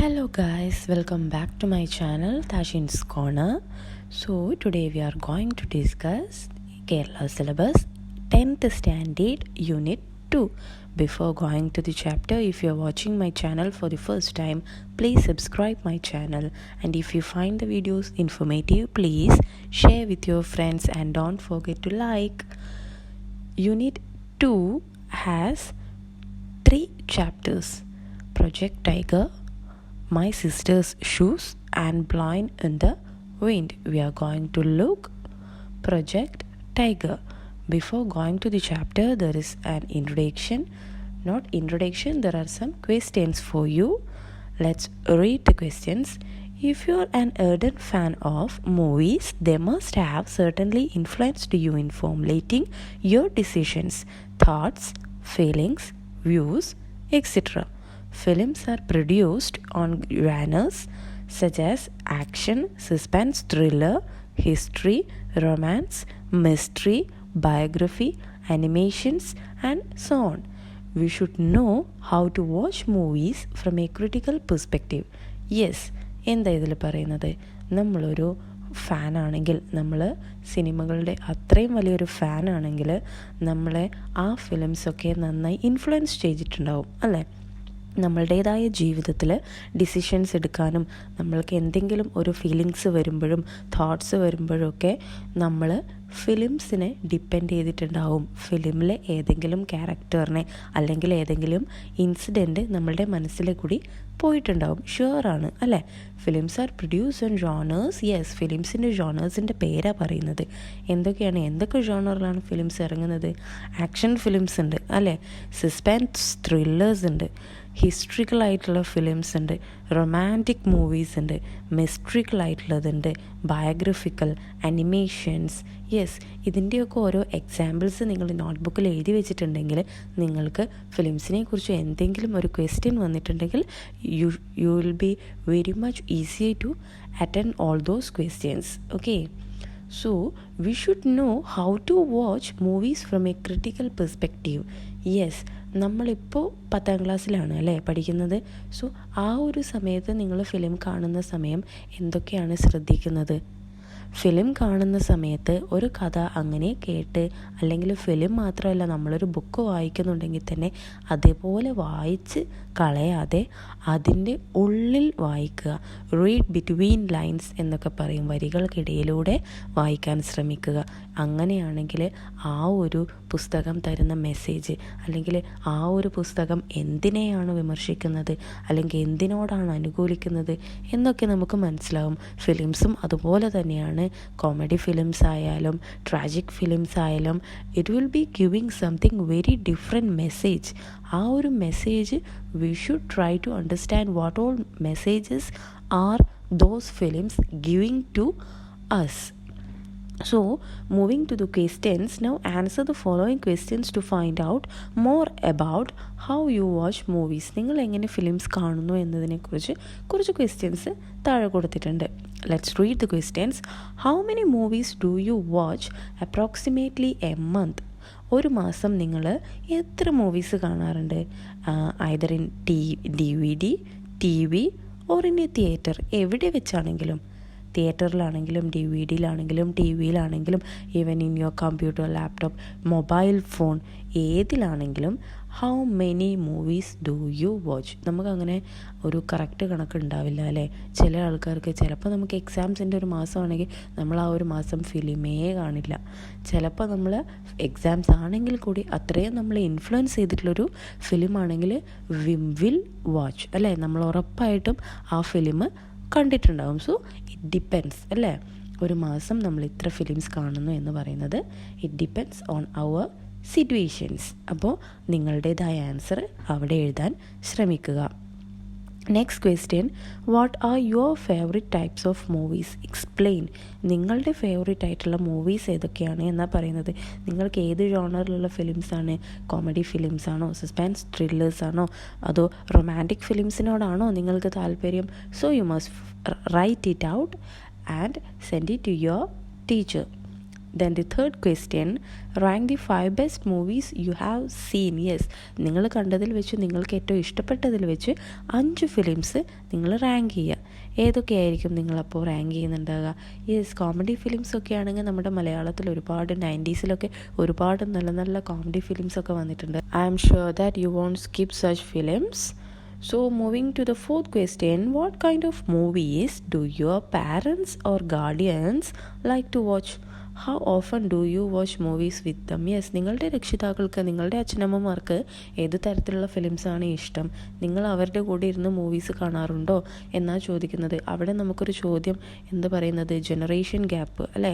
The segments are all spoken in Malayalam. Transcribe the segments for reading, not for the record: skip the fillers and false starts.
Hello guys, welcome back to my channel Tashin's Corner. So today we are going to discuss Kerala syllabus 10th standard unit 2. Before going to the chapter, if you are watching my channel for the first time, please subscribe my channel, and if you find the videos informative, please share with your friends and don't forget to like. Unit 2 has 3 chapters: Project Tiger, My Sister's Shoes, and Blind in the Wind. We are going to look Project Tiger. Before going to the chapter, there is an introduction. There are some questions for you. Let's read the questions. If you are an ardent fan of movies, they must have certainly influenced you in formulating your decisions, thoughts, feelings, views, etc. Films are produced on genres such as action, suspense, thriller, history, romance, mystery, biography, animations, and so on. We should know how to watch movies from a critical perspective. Yes, എന്താ ഇതിൽ പറയുന്നത്? നമ്മളൊരു ഫാനാണെങ്കിൽ, നമ്മൾ സിനിമകളുടെ അത്രയും വലിയൊരു ഫാനാണെങ്കിൽ നമ്മളെ ആ ഫിലിംസൊക്കെ നന്നായി ഇൻഫ്ലുവൻസ് ചെയ്തിട്ടുണ്ടാവും, അല്ലേ? നമ്മളുടേതായ ജീവിതത്തിൽ ഡിസിഷൻസ് എടുക്കാനും നമ്മൾക്ക് എന്തെങ്കിലും ഒരു ഫീലിങ്സ് വരുമ്പോഴും തോട്ട്സ് വരുമ്പോഴൊക്കെ നമ്മൾ ഫിലിംസിനെ ഡിപ്പെൻഡ് ചെയ്തിട്ടുണ്ടാവും. ഫിലിമിലെ ഏതെങ്കിലും ക്യാരക്ടറിനെ അല്ലെങ്കിൽ ഏതെങ്കിലും ഇൻസിഡൻറ്റ് നമ്മളുടെ മനസ്സിലെ കൂടി പോയിട്ടുണ്ടാവും. ഷുവറാണ്, അല്ലേ? Films are produce on genres. Yes, ഫിലിംസിൻ്റെ ജോണേഴ്സിൻ്റെ പേരാണ് പറയുന്നത്. എന്തൊക്കെ ജോണറിലാണ് ഫിലിംസ് ഇറങ്ങുന്നത്? ആക്ഷൻ ഫിലിംസ് ഉണ്ട്, അല്ലേ? സസ്പെൻസ് ത്രില്ലേഴ്സ് ഉണ്ട്, ഹിസ്റ്ററിക്കൽ ആയിട്ടുള്ള ഫിലിംസ് ഉണ്ട്, റൊമാൻറ്റിക് മൂവീസ് ഉണ്ട്, മിസ്റ്ററിക്കൽ ആയിട്ടുള്ളതുണ്ട്, ബയോഗ്രഫിക്കൽ, അനിമേഷൻസ്. യെസ്, ഇതിൻ്റെയൊക്കെ ഓരോ എക്സാമ്പിൾസ് നിങ്ങൾ നോട്ട്ബുക്കിൽ എഴുതി വെച്ചിട്ടുണ്ടെങ്കിൽ നിങ്ങൾക്ക് ഫിലിംസിനെ കുറിച്ച് എന്തെങ്കിലും ഒരു ക്വസ്റ്റ്യൻ വന്നിട്ടുണ്ടെങ്കിൽ you will be very much easier to attend all those questions. Okay, so we should know how to watch movies from a critical perspective. Yes, നമ്മളിപ്പോൾ 10th ക്ലാസ്സിലാണ് അല്ലേ പഠിക്കുന്നത്. സോ ആ ഒരു സമയത്ത് നിങ്ങൾ ഫിലിം കാണുന്ന സമയം എന്തൊക്കെയാണ് ശ്രദ്ധിക്കുന്നത്? ഫിലിം കാണുന്ന സമയത്ത് ഒരു കഥ അങ്ങനെ കേട്ട്, അല്ലെങ്കിൽ ഫിലിം മാത്രമല്ല, നമ്മളൊരു ബുക്ക് വായിക്കുന്നുണ്ടെങ്കിൽ തന്നെ അതേപോലെ വായിച്ച് കളയാതെ അതിൻ്റെ ഉള്ളിൽ വായിക്കുക. റീഡ് ബിറ്റ്വീൻ ലൈൻസ് എന്നൊക്കെ പറയും, വരികൾക്കിടയിലൂടെ വായിക്കാൻ ശ്രമിക്കുക. അങ്ങനെയാണെങ്കിൽ ആ ഒരു പുസ്തകം തരുന്ന മെസ്സേജ്, അല്ലെങ്കിൽ ആ ഒരു പുസ്തകം എന്തിനെയാണ് വിമർശിക്കുന്നത്, അല്ലെങ്കിൽ എന്തിനോടാണ് അനുകൂലിക്കുന്നത് എന്നൊക്കെ നമുക്ക് മനസ്സിലാവും. ഫിലിംസും അതുപോലെ തന്നെയാണ്. കോമഡി ഫിലിംസ് ആയാലും ട്രാജിക് ഫിലിംസ് ആയാലും it will be giving something very different message. ആ ഒരു message we should try to understand what all messages are those films giving to us. So, moving to the questions, now answer the following questions to find out more about how you watch movies. നിങ്ങൾ എങ്ങനെ ഫിലിംസ് കാണുന്നു എന്നതിനെക്കുറിച്ച് കുറച്ച് ക്വസ്റ്റ്യൻസ് താഴെ കൊടുത്തിട്ടുണ്ട്. Let's read the questions. How many movies do you watch approximately a month? ഒരു മാസം നിങ്ങൾ എത്ര മൂവീസ് കാണാറുണ്ട്? either in DVD, TV or in a theater. എവിടെ വെച്ചാണെങ്കിലും, തിയേറ്ററിലാണെങ്കിലും ഡി വി ഡിയിലാണെങ്കിലും ടി വിയിലാണെങ്കിലും even in your computer, laptop, mobile phone, ഏതിലാണെങ്കിലും how many movies do you watch? നമുക്കങ്ങനെ ഒരു കറക്റ്റ് കണക്കുണ്ടാവില്ല, അല്ലേ? ചില ആൾക്കാർക്ക് ചിലപ്പോൾ നമുക്ക് എക്സാംസിൻ്റെ ഒരു മാസമാണെങ്കിൽ നമ്മൾ ആ ഒരു മാസം ഫിലിമേ കാണില്ല. ചിലപ്പോൾ നമ്മൾ എക്സാംസ് ആണെങ്കിൽ കൂടി അത്രയും നമ്മൾ ഇൻഫ്ലുവൻസ് ചെയ്തിട്ടുള്ളൊരു ഫിലിമാണെങ്കിൽ വി വിൽ വാച്ച്, അല്ലേ? നമ്മൾ ഉറപ്പായിട്ടും ആ ഫിലിം കണ്ടിട്ടുണ്ടാവും. സോ ഇറ്റ് ഡിപ്പെൻസ്, അല്ലേ? ഒരു മാസം നമ്മൾ ഇത്ര ഫിലിംസ് കാണുന്നു എന്ന് പറയുന്നത് it depends on our situations. അപ്പോൾ നിങ്ങളുടേതായ ആൻസർ അവിടെ എഴുതാൻ ശ്രമിക്കുക. Next question, what are your favourite types of movies? Explain. നിങ്ങളുടെ ഫേവറേറ്റ് ആയിട്ടുള്ള മൂവീസ് ഏതൊക്കെയാണ് എന്നാണ് പറയുന്നത്. നിങ്ങൾക്ക് ഏത് ജോണറിലുള്ള ഫിലിംസാണ്? കോമഡി ഫിലിംസാണോ, സസ്പെൻസ് ത്രില്ലേഴ്സാണോ, അതോ റൊമാൻറ്റിക് ഫിലിംസിനോടാണോ നിങ്ങൾക്ക് താല്പര്യം? So you must write it out and send it to your teacher. Then the third question, rank the 5 best movies you have seen. Yes, നിങ്ങൾ കണ്ടതിൽ വെച്ച് നിങ്ങൾക്ക് ഏറ്റവും ഇഷ്ടപ്പെട്ടതിൽ വെച്ച് 5 ഫിലിംസ് നിങ്ങൾ റാങ്ക് ചെയ്യുക. ഏതൊക്കെയായിരിക്കും നിങ്ങളപ്പോൾ റാങ്ക് ചെയ്യുന്നുണ്ടാകുക? യെസ്, കോമഡി ഫിലിംസ് ഒക്കെ ആണെങ്കിൽ നമ്മുടെ മലയാളത്തിൽ ഒരുപാട് 90s ഒരുപാട് നല്ല നല്ല കോമഡി ഫിലിംസൊക്കെ വന്നിട്ടുണ്ട്. I am sure that you won't skip such films. So moving to the fourth question, what kind of movies do your parents or guardians like to watch? How often do you watch movies with them? Yes, നിങ്ങളുടെ രക്ഷിതാക്കൾക്ക്, നിങ്ങളുടെ അച്ഛനമ്മമാർക്ക് ഏത് തരത്തിലുള്ള ഫിലിംസാണ് ഇഷ്ടം? നിങ്ങൾ അവരുടെ കൂടെ ഇരുന്ന് മൂവീസ് കാണാറുണ്ടോ എന്നാണ് ചോദിക്കുന്നത്. അവിടെ നമുക്കൊരു ചോദ്യം എന്ത് പറയുന്നത്, ജനറേഷൻ ഗ്യാപ്പ് അല്ലേ.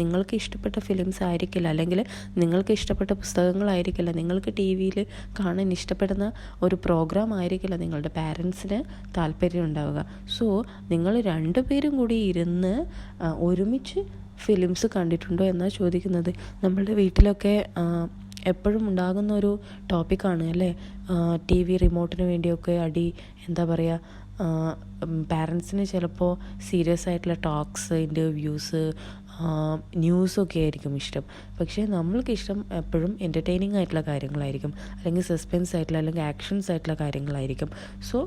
നിങ്ങൾക്ക് ഇഷ്ടപ്പെട്ട ഫിലിംസ് ആയിരിക്കില്ല, അല്ലെങ്കിൽ നിങ്ങൾക്ക് ഇഷ്ടപ്പെട്ട പുസ്തകങ്ങളായിരിക്കില്ല, നിങ്ങൾക്ക് ടി വിയിൽ കാണാൻ ഇഷ്ടപ്പെടുന്ന ഒരു പ്രോഗ്രാം ആയിരിക്കില്ല നിങ്ങളുടെ പാരൻസിന് താല്പര്യം ഉണ്ടാവുക. സോ നിങ്ങൾ രണ്ടുപേരും കൂടി ഇരുന്ന് ഒരുമിച്ച് ഫിലിംസ് കണ്ടിട്ടുണ്ടോ എന്നാണ് ചോദിക്കുന്നത്. നമ്മളുടെ വീട്ടിലൊക്കെ എപ്പോഴും ഉണ്ടാകുന്ന ഒരു ടോപ്പിക്കാണ് അല്ലേ, ടി വി റിമോട്ടിന് വേണ്ടിയൊക്കെ അടി. എന്താ പറയുക, പാരൻസിന് ചിലപ്പോൾ സീരിയസ് ആയിട്ടുള്ള ടോക്സ്, ഇൻ്റർവ്യൂസ്, ന്യൂസൊക്കെ ആയിരിക്കും ഇഷ്ടം. പക്ഷേ നമ്മൾക്ക് ഇഷ്ടം എപ്പോഴും എൻ്റർടൈനിങ് ആയിട്ടുള്ള കാര്യങ്ങളായിരിക്കും, അല്ലെങ്കിൽ സസ്പെൻസ് ആയിട്ടുള്ള, അല്ലെങ്കിൽ ആക്ഷൻസ് ആയിട്ടുള്ള കാര്യങ്ങളായിരിക്കും. സോ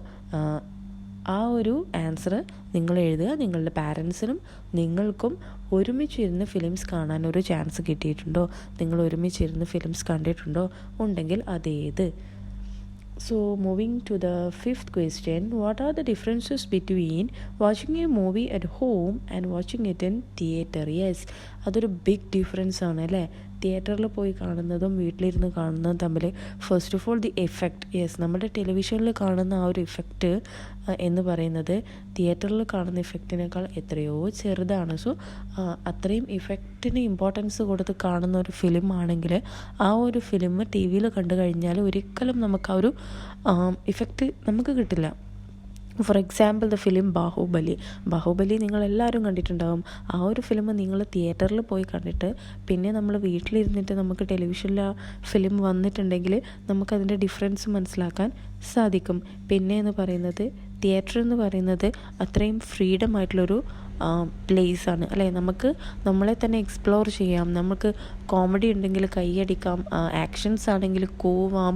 ആ ഒരു ആൻസർ നിങ്ങൾ എഴുതുക. നിങ്ങളുടെ പാരൻസിനും നിങ്ങൾക്കും ഒരുമിച്ചിരുന്ന് ഫിലിംസ് കാണാനൊരു ചാൻസ് കിട്ടിയിട്ടുണ്ടോ? നിങ്ങൾ ഒരുമിച്ചിരുന്ന് ഫിലിംസ് കണ്ടിട്ടുണ്ടോ? ഉണ്ടെങ്കിൽ അതേത്? So moving to the fifth question, what are the differences between watching a movie at home and watching it in theatre? Yes, അതൊരു ബിഗ് ഡിഫറൻസ് ആണ് അല്ലേ. തിയേറ്ററിൽ പോയി കാണുന്നതും വീട്ടിലിരുന്ന് കാണുന്നതും തമ്മിൽ first of all the effect. Yes, നമ്മുടെ ടെലിവിഷനിൽ കാണുന്ന ആ ഒരു ഇഫക്റ്റ് എന്ന് പറയുന്നത് തിയേറ്ററിൽ കാണുന്ന ഇഫക്റ്റിനേക്കാൾ എത്രയോ ചെറുതാണ്. സോ അത്രയും ഇഫക്റ്റിന് ഇമ്പോർട്ടൻസ് കൊടുത്ത് കാണുന്ന ഒരു ഫിലിം ആണെങ്കിൽ ആ ഒരു ഫിലിം ടി വിയിൽ കണ്ടു കഴിഞ്ഞാൽ ഒരിക്കലും നമുക്ക് ആ ഒരു ഇഫക്റ്റ് നമുക്ക് കിട്ടില്ല. For example the film Baahubali നിങ്ങളെല്ലാവരും കണ്ടിട്ടുണ്ടാകും. ആ ഒരു ഫിലിം നിങ്ങൾ തിയേറ്ററിൽ പോയി കണ്ടിട്ട് പിന്നെ നമ്മൾ വീട്ടിലിരുന്നിട്ട് നമുക്ക് ടെലിവിഷനിൽ ആ ഫിലിം വന്നിട്ടുണ്ടെങ്കിൽ നമുക്കതിൻ്റെ ഡിഫറൻസ് മനസ്സിലാക്കാൻ സാധിക്കും. പിന്നെ എന്ന് പറയുന്നത് തിയേറ്റർ എന്ന് പറയുന്നത് അത്രയും ഫ്രീഡം ആയിട്ടുള്ളൊരു പ്ലേസാണ് അല്ലേ. നമുക്ക് നമ്മളെ തന്നെ എക്സ്പ്ലോർ ചെയ്യാം. നമുക്ക് കോമഡി ഉണ്ടെങ്കിൽ കൈയടിക്കാം, ആക്ഷൻസ് ആണെങ്കിൽ കൂവാം,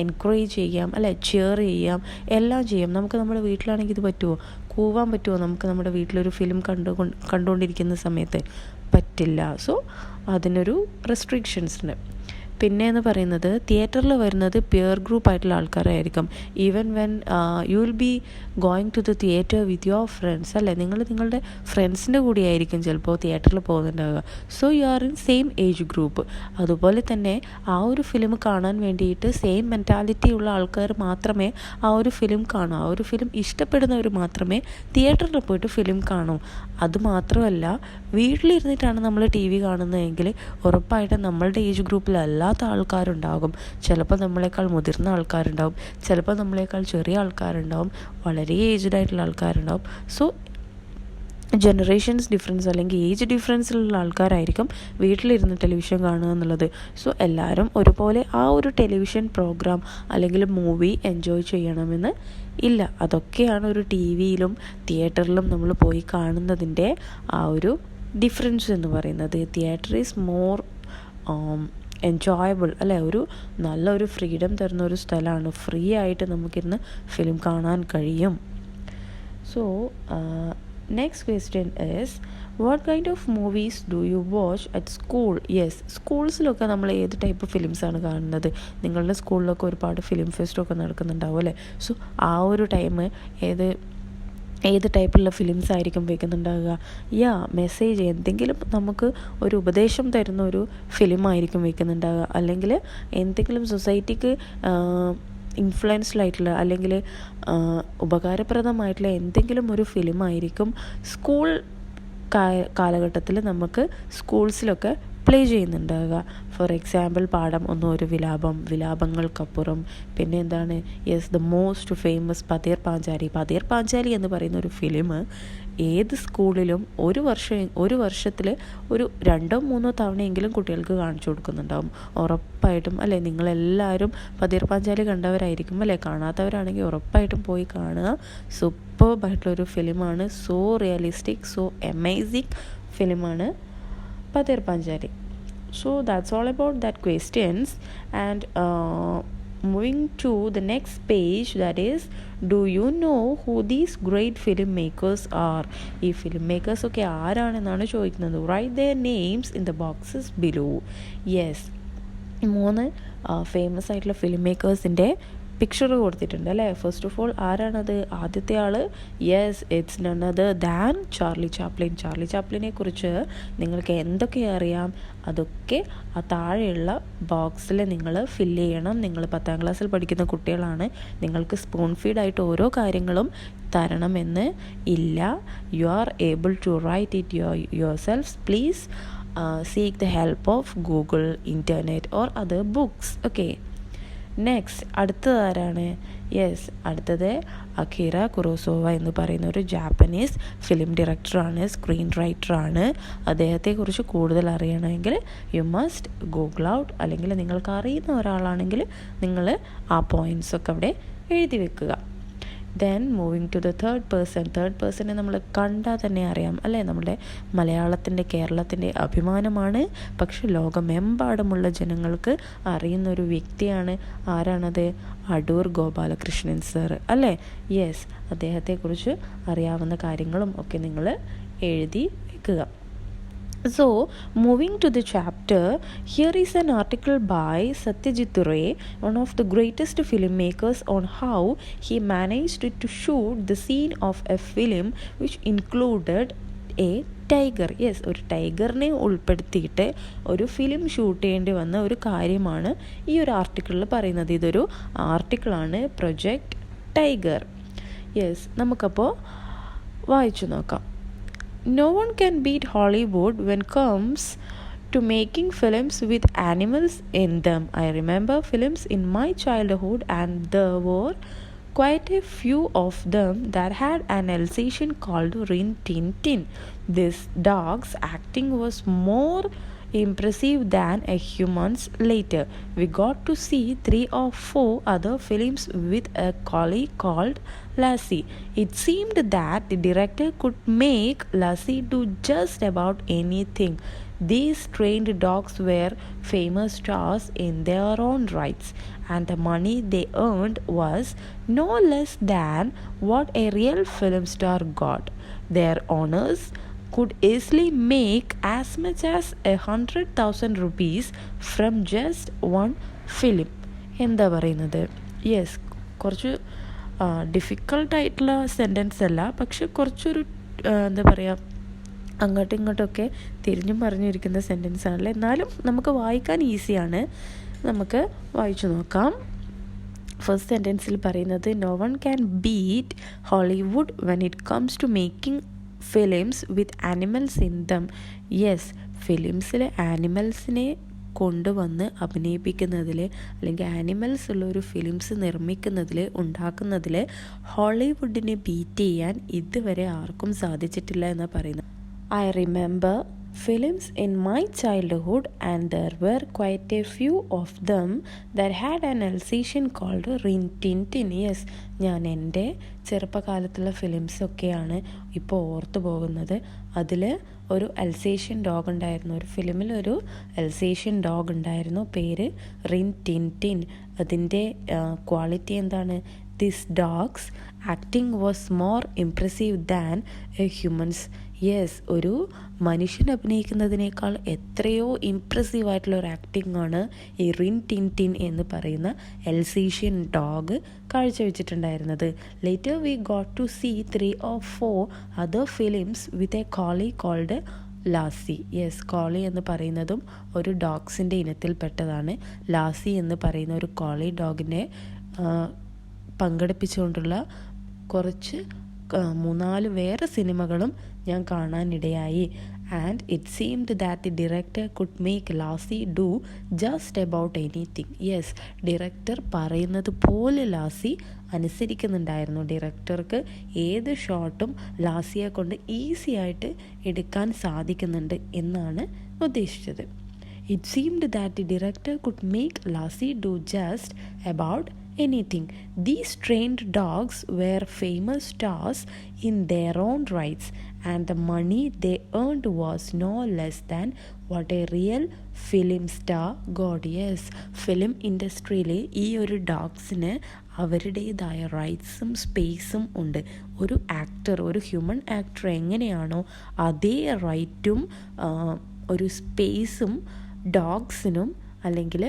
എൻകറേജ് ചെയ്യാം അല്ലേ, ചെയർ ചെയ്യാം, എല്ലാം ചെയ്യാം. നമുക്ക് നമ്മുടെ വീട്ടിലാണെങ്കിൽ ഇത് പറ്റുമോ? കൂവാൻ പറ്റുമോ നമുക്ക് നമ്മുടെ വീട്ടിലൊരു ഫിലിം കണ്ടുകൊണ്ടിരിക്കുന്ന സമയത്ത്? പറ്റില്ല. സോ അതിനൊരു റെസ്ട്രിക്ഷൻസ് ഉണ്ട്. പിന്നെ എന്ന് പറയുന്നത് തിയേറ്ററിൽ വരുന്നത് പിയർ ഗ്രൂപ്പ് ആയിട്ടുള്ള ആൾക്കാരായിരിക്കും. Even when you will be going to the theatre with your friends അല്ലേ, നിങ്ങളുടെ ഫ്രണ്ട്സിൻ്റെ കൂടെ ആയിരിക്കും ചിലപ്പോൾ തിയേറ്ററിൽ പോകുന്നുണ്ടാവുക. So you are in same age group. അതുപോലെ തന്നെ ആ ഒരു ഫിലിം കാണാൻ വേണ്ടിയിട്ട് സെയിം മെൻറ്റാലിറ്റി ഉള്ള ആൾക്കാർ മാത്രമേ ആ ഒരു ഫിലിം കാണൂ. ആ ഒരു ഫിലിം ഇഷ്ടപ്പെടുന്നവർ മാത്രമേ തിയേറ്ററിൽ പോയിട്ട് ഫിലിം കാണൂ. അതുമാത്രമല്ല, വീട്ടിലിരുന്നിട്ടാണ് നമ്മൾ ടി വി കാണുന്നതെങ്കിൽ ഉറപ്പായിട്ടും നമ്മളുടെ ഏജ് ഗ്രൂപ്പിലല്ലാത്ത ആൾക്കാരുണ്ടാകും. ചിലപ്പോൾ നമ്മളെക്കാൾ മുതിർന്ന ആൾക്കാരുണ്ടാവും, ചിലപ്പോൾ നമ്മളെക്കാൾ ചെറിയ ആൾക്കാരുണ്ടാവും, വളരെ ഏജ്ഡ് ആയിട്ടുള്ള ആൾക്കാരുണ്ടാവും. സോ ജനറേഷൻസ് ഡിഫറൻസ് അല്ലെങ്കിൽ ഏജ് ഡിഫറൻസിലുള്ള ആൾക്കാരായിരിക്കും വീട്ടിലിരുന്ന് ടെലിവിഷൻ കാണുക എന്നുള്ളത്. സോ എല്ലാവരും ഒരുപോലെ ആ ഒരു ടെലിവിഷൻ പ്രോഗ്രാം അല്ലെങ്കിൽ മൂവി എൻജോയ് ചെയ്യണമെന്ന് ഇല്ല. അതൊക്കെയാണ് ഒരു ടി വിയിലും തിയേറ്ററിലും നമ്മൾ പോയി കാണുന്നതിൻ്റെ ആ ഒരു ഡിഫറൻസ് എന്ന് പറയുന്നത്. തിയേറ്റർ ഈസ് മോർ എൻജോയബിൾ അല്ലേ, ഒരു നല്ലൊരു ഫ്രീഡം തരുന്ന ഒരു സ്ഥലമാണ്. ഫ്രീ ആയിട്ട് നമുക്കിരുന്ന് ഫിലിം കാണാൻ കഴിയും. So next question is, what kind of movies do you watch at school? Yes, സ്കൂൾസിലൊക്കെ നമ്മൾ ഏത് ടൈപ്പ് ഫിലിംസാണ് കാണുന്നത്? നിങ്ങളുടെ സ്കൂളിലൊക്കെ ഒരുപാട് ഫിലിം ഫെസ്റ്റൊക്കെ നടക്കുന്നുണ്ടാവും അല്ലേ. സോ ആ ഒരു ടൈം ഏത് ടൈപ്പിലുള്ള ഫിലിംസ് ആയിരിക്കും വെക്കുന്നുണ്ടാവുക? മെസ്സേജ് എന്തെങ്കിലും നമുക്ക് ഒരു ഉപദേശം തരുന്ന ഒരു ഫിലിമായിരിക്കും വെക്കുന്നുണ്ടാവുക, അല്ലെങ്കിൽ എന്തെങ്കിലും സൊസൈറ്റിക്ക് ഇൻഫ്ലുവൻസ്ഡ് ആയിട്ടുള്ള അല്ലെങ്കിൽ ഉപകാരപ്രദമായിട്ടുള്ള എന്തെങ്കിലും ഒരു ഫിലിമായിരിക്കും സ്കൂൾ കാലഘട്ടത്തിൽ നമുക്ക് സ്കൂൾസിലൊക്കെ പ്ലേ ചെയ്യുന്നുണ്ടാവുക. ഫോർ എക്സാമ്പിൾ പാഠം 1 ഒരു വിലാപങ്ങൾക്കപ്പുറം, പിന്നെ എന്താണ്, yes, the most famous Pather Panchali എന്ന് പറയുന്ന ഒരു ഫിലിം ഏത് സ്കൂളിലും ഒരു വർഷത്തിൽ ഒരു 2-3 തവണയെങ്കിലും കുട്ടികൾക്ക് കാണിച്ചു കൊടുക്കുന്നുണ്ടാവും ഉറപ്പായിട്ടും അല്ലേ. നിങ്ങളെല്ലാവരും പതേർ പാഞ്ചാലി കണ്ടവരായിരിക്കും അല്ലേ. കാണാത്തവരാണെങ്കിൽ ഉറപ്പായിട്ടും പോയി കാണുക. സൂപ്പർബായിട്ടുള്ളൊരു ഫിലിമാണ്. സോ റിയലിസ്റ്റിക്, സോ അമേസിങ് ഫിലിമാണ്. Pather Panchali. So that's all about that questions. And moving to the next page, that is, do you know who these great filmmakers are? ഈ filmmakers ഒക്കെ ആരാണെന്നാണ് ചോദിക്കുന്നത്. Write their names in the boxes below. Yes, 3 famous ആയിട്ടുള്ള ഫിലിം മേക്കേഴ്സിൻ്റെ പിക്ചർ കൊടുത്തിട്ടുണ്ട് അല്ലേ. ഫസ്റ്റ് ഓഫ് ഓൾ ആരാണത്? ആദ്യത്തെ ആൾ, yes, it's none other than Charlie Chaplin. Charlie ചാപ്ലിനെ കുറിച്ച് നിങ്ങൾക്ക് എന്തൊക്കെ അറിയാം അതൊക്കെ ആ താഴെയുള്ള ബോക്സിൽ നിങ്ങൾ ഫില്ല് ചെയ്യണം. നിങ്ങൾ 10ാം ക്ലാസ്സിൽ പഠിക്കുന്ന കുട്ടികളാണ്, നിങ്ങൾക്ക് സ്പൂൺ ഫീഡായിട്ട് ഓരോ കാര്യങ്ങളും തരണമെന്ന് ഇല്ല. You are able to write it yourself. Please seek the help of Google, internet or other books. Okay. Next അടുത്തത് ആരാണ്? യെസ്, അടുത്തത് അക്കിറ കുറോസോവ എന്ന് പറയുന്ന ഒരു ജാപ്പനീസ് ഫിലിം ഡയറക്ടറാണ്, സ്ക്രീൻ റൈറ്ററാണ്. അദ്ദേഹത്തെക്കുറിച്ച് കൂടുതൽ അറിയണമെങ്കിൽ യു മസ്റ്റ് ഗൂഗിൾ ഔട്ട്, അല്ലെങ്കിൽ നിങ്ങൾക്ക് അറിയുന്ന ഒരാളാണെങ്കിൽ നിങ്ങൾ ആ പോയിൻറ്റ്സൊക്കെ അവിടെ എഴുതി വെക്കുക. Then moving to the third പേഴ്സനെ നമ്മൾ കണ്ടാൽ തന്നെ അറിയാം അല്ലേ, നമ്മുടെ മലയാളത്തിൻ്റെ കേരളത്തിൻ്റെ അഭിമാനമാണ്. പക്ഷെ ലോകമെമ്പാടുമുള്ള ജനങ്ങൾക്ക് അറിയുന്നൊരു വ്യക്തിയാണ്. ആരാണത്? അടൂർ ഗോപാലകൃഷ്ണൻ സർ അല്ലേ. യെസ്, അദ്ദേഹത്തെക്കുറിച്ച് അറിയാവുന്ന കാര്യങ്ങളും ഒക്കെ നിങ്ങൾ എഴുതി വെക്കുക. So, moving to the chapter, here is an article by Satyajith Ray, one of the greatest filmmakers, on how he managed to shoot the scene of a film which included a tiger. Yes, ഒരു ടൈഗറിനെ ഉൾപ്പെടുത്തിയിട്ട് ഒരു ഫിലിം ഷൂട്ട് ചെയ്യേണ്ടി വന്ന ഒരു കാര്യമാണ് ഈ ഒരു ആർട്ടിക്കിളിൽ പറയുന്നത്. ഇതൊരു ആർട്ടിക്കിളാണ്, പ്രൊജക്റ്റ് ടൈഗർ. യെസ്, നമുക്കപ്പോൾ വായിച്ചു നോക്കാം. No one can beat Hollywood when comes to making films with animals in them. I remember films in my childhood and there were quite a few of them that had an Alsatian called Rin Tin Tin. This dog's acting was more impressive than a human's. Later we got to see 3 or 4 other films with a collie called Lassie. It seemed that the director could make Lassie do just about anything. These trained dogs were famous stars in their own rights, and the money they earned was no less than what a real film star got. Their owners could easily make as much as 100,000 rupees from just one film. എന്താ പറയുന്നത്? യെസ്, കുറച്ച് ഡിഫിക്കൾട്ടായിട്ടുള്ള സെൻറ്റൻസ് അല്ല, പക്ഷെ കുറച്ചൊരു എന്താ പറയുക, അങ്ങോട്ടും ഇങ്ങോട്ടൊക്കെ തിരിഞ്ഞും പറഞ്ഞിരിക്കുന്ന സെൻറ്റൻസ് ആണല്ലോ. എന്നാലും നമുക്ക് വായിക്കാൻ ഈസിയാണ്. നമുക്ക് വായിച്ചു നോക്കാം. ഫസ്റ്റ് സെൻറ്റൻസിൽ പറയുന്നത്, no one can beat Hollywood when it comes to making films with animals in them. Yes, ഫിലിംസിൽ ആനിമൽസിനെ കൊണ്ടുവന്ന് അഭിനയിപ്പിക്കുന്നതിൽ, അല്ലെങ്കിൽ ആനിമൽസ് ഉള്ളൊരു ഫിലിംസ് നിർമ്മിക്കുന്നതിൽ, ഉണ്ടാക്കുന്നതിൽ ഹോളിവുഡിനെ ബീറ്റ് ചെയ്യാൻ ഇതുവരെ ആർക്കും സാധിച്ചിട്ടില്ല എന്നാണ് പറയുന്നത്. I remember films in my childhood and there were quite a few of them that had an Alsatian called Rin Tin Tin. Yes, ഞാൻ എൻ്റെ ചെറുപ്പകാലത്തുള്ള ഫിലിംസൊക്കെയാണ് ഇപ്പോൾ ഓർത്തു പോകുന്നത്. അതിൽ ഒരു അൽസേഷ്യൻ ഡോഗ് ഉണ്ടായിരുന്നു. ഒരു ഫിലിമിൽ ഒരു അൽസേഷ്യൻ ഡോഗ് ഉണ്ടായിരുന്നു, പേര് റിൻ ടിൻ ടിൻ. അതിൻ്റെ ക്വാളിറ്റി എന്താണ്? This dogs acting was more impressive than A humans. Yes, ഒരു മനുഷ്യൻ അഭിനയിക്കുന്നതിനേക്കാൾ എത്രയോ ഇംപ്രസീവായിട്ടുള്ള ഒരു ആക്ടിംഗ് ആണ് ഈ റിൻ ടിൻ ടിൻ എന്ന് പറയുന്ന അൽസേഷ്യൻ ഡോഗ് കാഴ്ചവെച്ചിട്ടുണ്ടായിരുന്നത്. Later we got to see 3 or 4 other films with a collie called Lassie. Yes, collie എന്ന് പറയുന്നതും ഒരു ഡോഗ്സിൻ്റെ ഇനത്തിൽപ്പെട്ടതാണ്. ലാസി എന്ന് പറയുന്ന ഒരു കോളി ഡോഗിനെ പങ്കെടുപ്പിച്ചുകൊണ്ടുള്ള കുറച്ച് 3-4 വേറെ സിനിമകളും ഞാൻ കാണാനിടയായി. And it seemed that the director could make lassi do just about anything. Yes, director പറയുന്നത് പോലെ ലാസി അനുസരിക്കുന്നുണ്ടായിരുന്നു. ഡയറക്ടർക്ക് ഏത് ഷോട്ടും ലാസിയെ കൊണ്ട് ഈസി ആയിട്ട് എടുക്കാൻ സാധിക്കുന്നുണ്ട് എന്നാണ് ഉദ്ദേശിച്ചത്. It seemed that the director could make lassi do just about anything. These trained dogs were famous stars in their own rights, and the money they earned was no less than what a real film star got. Yes, film ഇൻഡസ്ട്രിയിൽ ഈ ഒരു ഡോഗ്സിന് അവരുടേതായ റൈറ്റ്സും സ്പേസും ഉണ്ട്. ഒരു ആക്ടർ, ഒരു ഹ്യൂമൻ ആക്ടർ എങ്ങനെയാണോ അതേ റൈറ്റും ഒരു സ്പേസും ഡോഗ്സിനും അല്ലെങ്കിൽ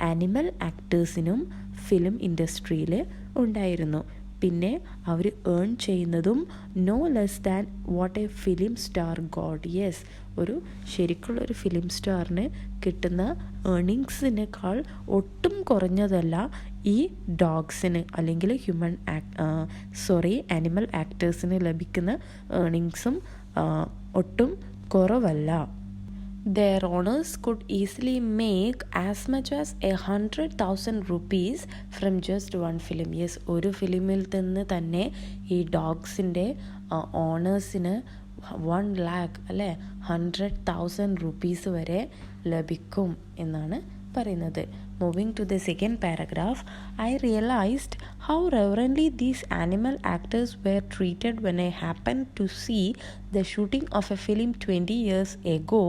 ആനിമൽ ആക്ടേഴ്സിനും ഫിലിം ഇൻഡസ്ട്രിയിൽ ഉണ്ടായിരുന്നു. പിന്നെ അവർ ഏൺ ചെയ്യുന്നതും no less than what a film star got. Yes, ഒരു ശരിക്കുള്ളൊരു ഫിലിം സ്റ്റാറിന് കിട്ടുന്ന ഏർണിങ്സിനേക്കാൾ ഒട്ടും കുറഞ്ഞതല്ല ഈ ഡോഗ്സിന് അല്ലെങ്കിൽ ആനിമൽ ആക്ടേഴ്സിന് ലഭിക്കുന്ന ഏർണിങ്സും ഒട്ടും കുറവല്ല. Their owners could easily make as much as 100,000 rupees from just one film. Yes, ഒരു ഫിലിമിൽ നിന്ന് തന്നെ ഈ ഡോഗ്സിൻ്റെ ഓണേഴ്സിന് 1 lakh അല്ലേ 100,000 rupees വരെ ലഭിക്കും എന്നാണ് പറയുന്നത്. Moving to the second paragraph, I realized how reverently these animal actors were treated when I happened to see the shooting of a film 20 years ago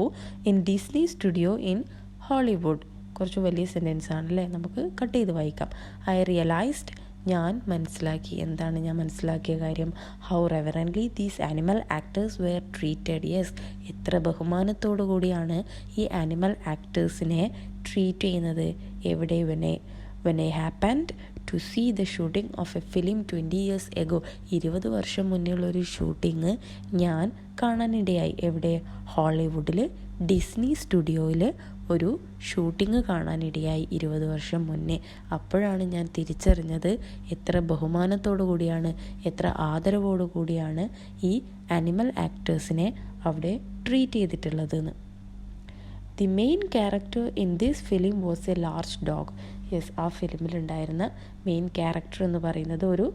in Disney studio in Hollywood. കുറച്ച് വലിയ സെൻറ്റൻസ് ആണല്ലേ, നമുക്ക് കട്ട് ചെയ്ത് വായിക്കാം. I realized, ഞാൻ മനസ്സിലാക്കി. എന്താണ് ഞാൻ മനസ്സിലാക്കിയ കാര്യം? How reverently these animal actors were treated. Yes, എത്ര ബഹുമാനത്തോടു കൂടിയാണ് ഈ ആനിമൽ ആക്ടേഴ്സിനെ ട്രീറ്റ് ചെയ്യുന്നത്. എവിടെ? when I happened to see the shooting of a film 20 years ago. 20 വർഷം മുന്നേയുള്ളൊരു ഷൂട്ടിങ് ഞാൻ കാണാനിടയായി. എവിടെ? ഹോളിവുഡിൽ ഡിസ്നി സ്റ്റുഡിയോയിൽ ഒരു ഷൂട്ടിങ് കാണാനിടയായി 20 വർഷം മുന്നേ. അപ്പോഴാണ് ഞാൻ തിരിച്ചറിഞ്ഞത് എത്ര ബഹുമാനത്തോടു കൂടിയാണ്, എത്ര ആദരവോടു കൂടിയാണ് ഈ ആനിമൽ ആക്ടേഴ്സിനെ അവിടെ ട്രീറ്റ് ചെയ്തിട്ടുള്ളതെന്ന്. The main character in this film was a large dog. Yes, ആ ഫിലിമിലുണ്ടായിരുന്ന മെയിൻ ക്യാരക്ടർ എന്ന് പറയുന്നത് ഒരു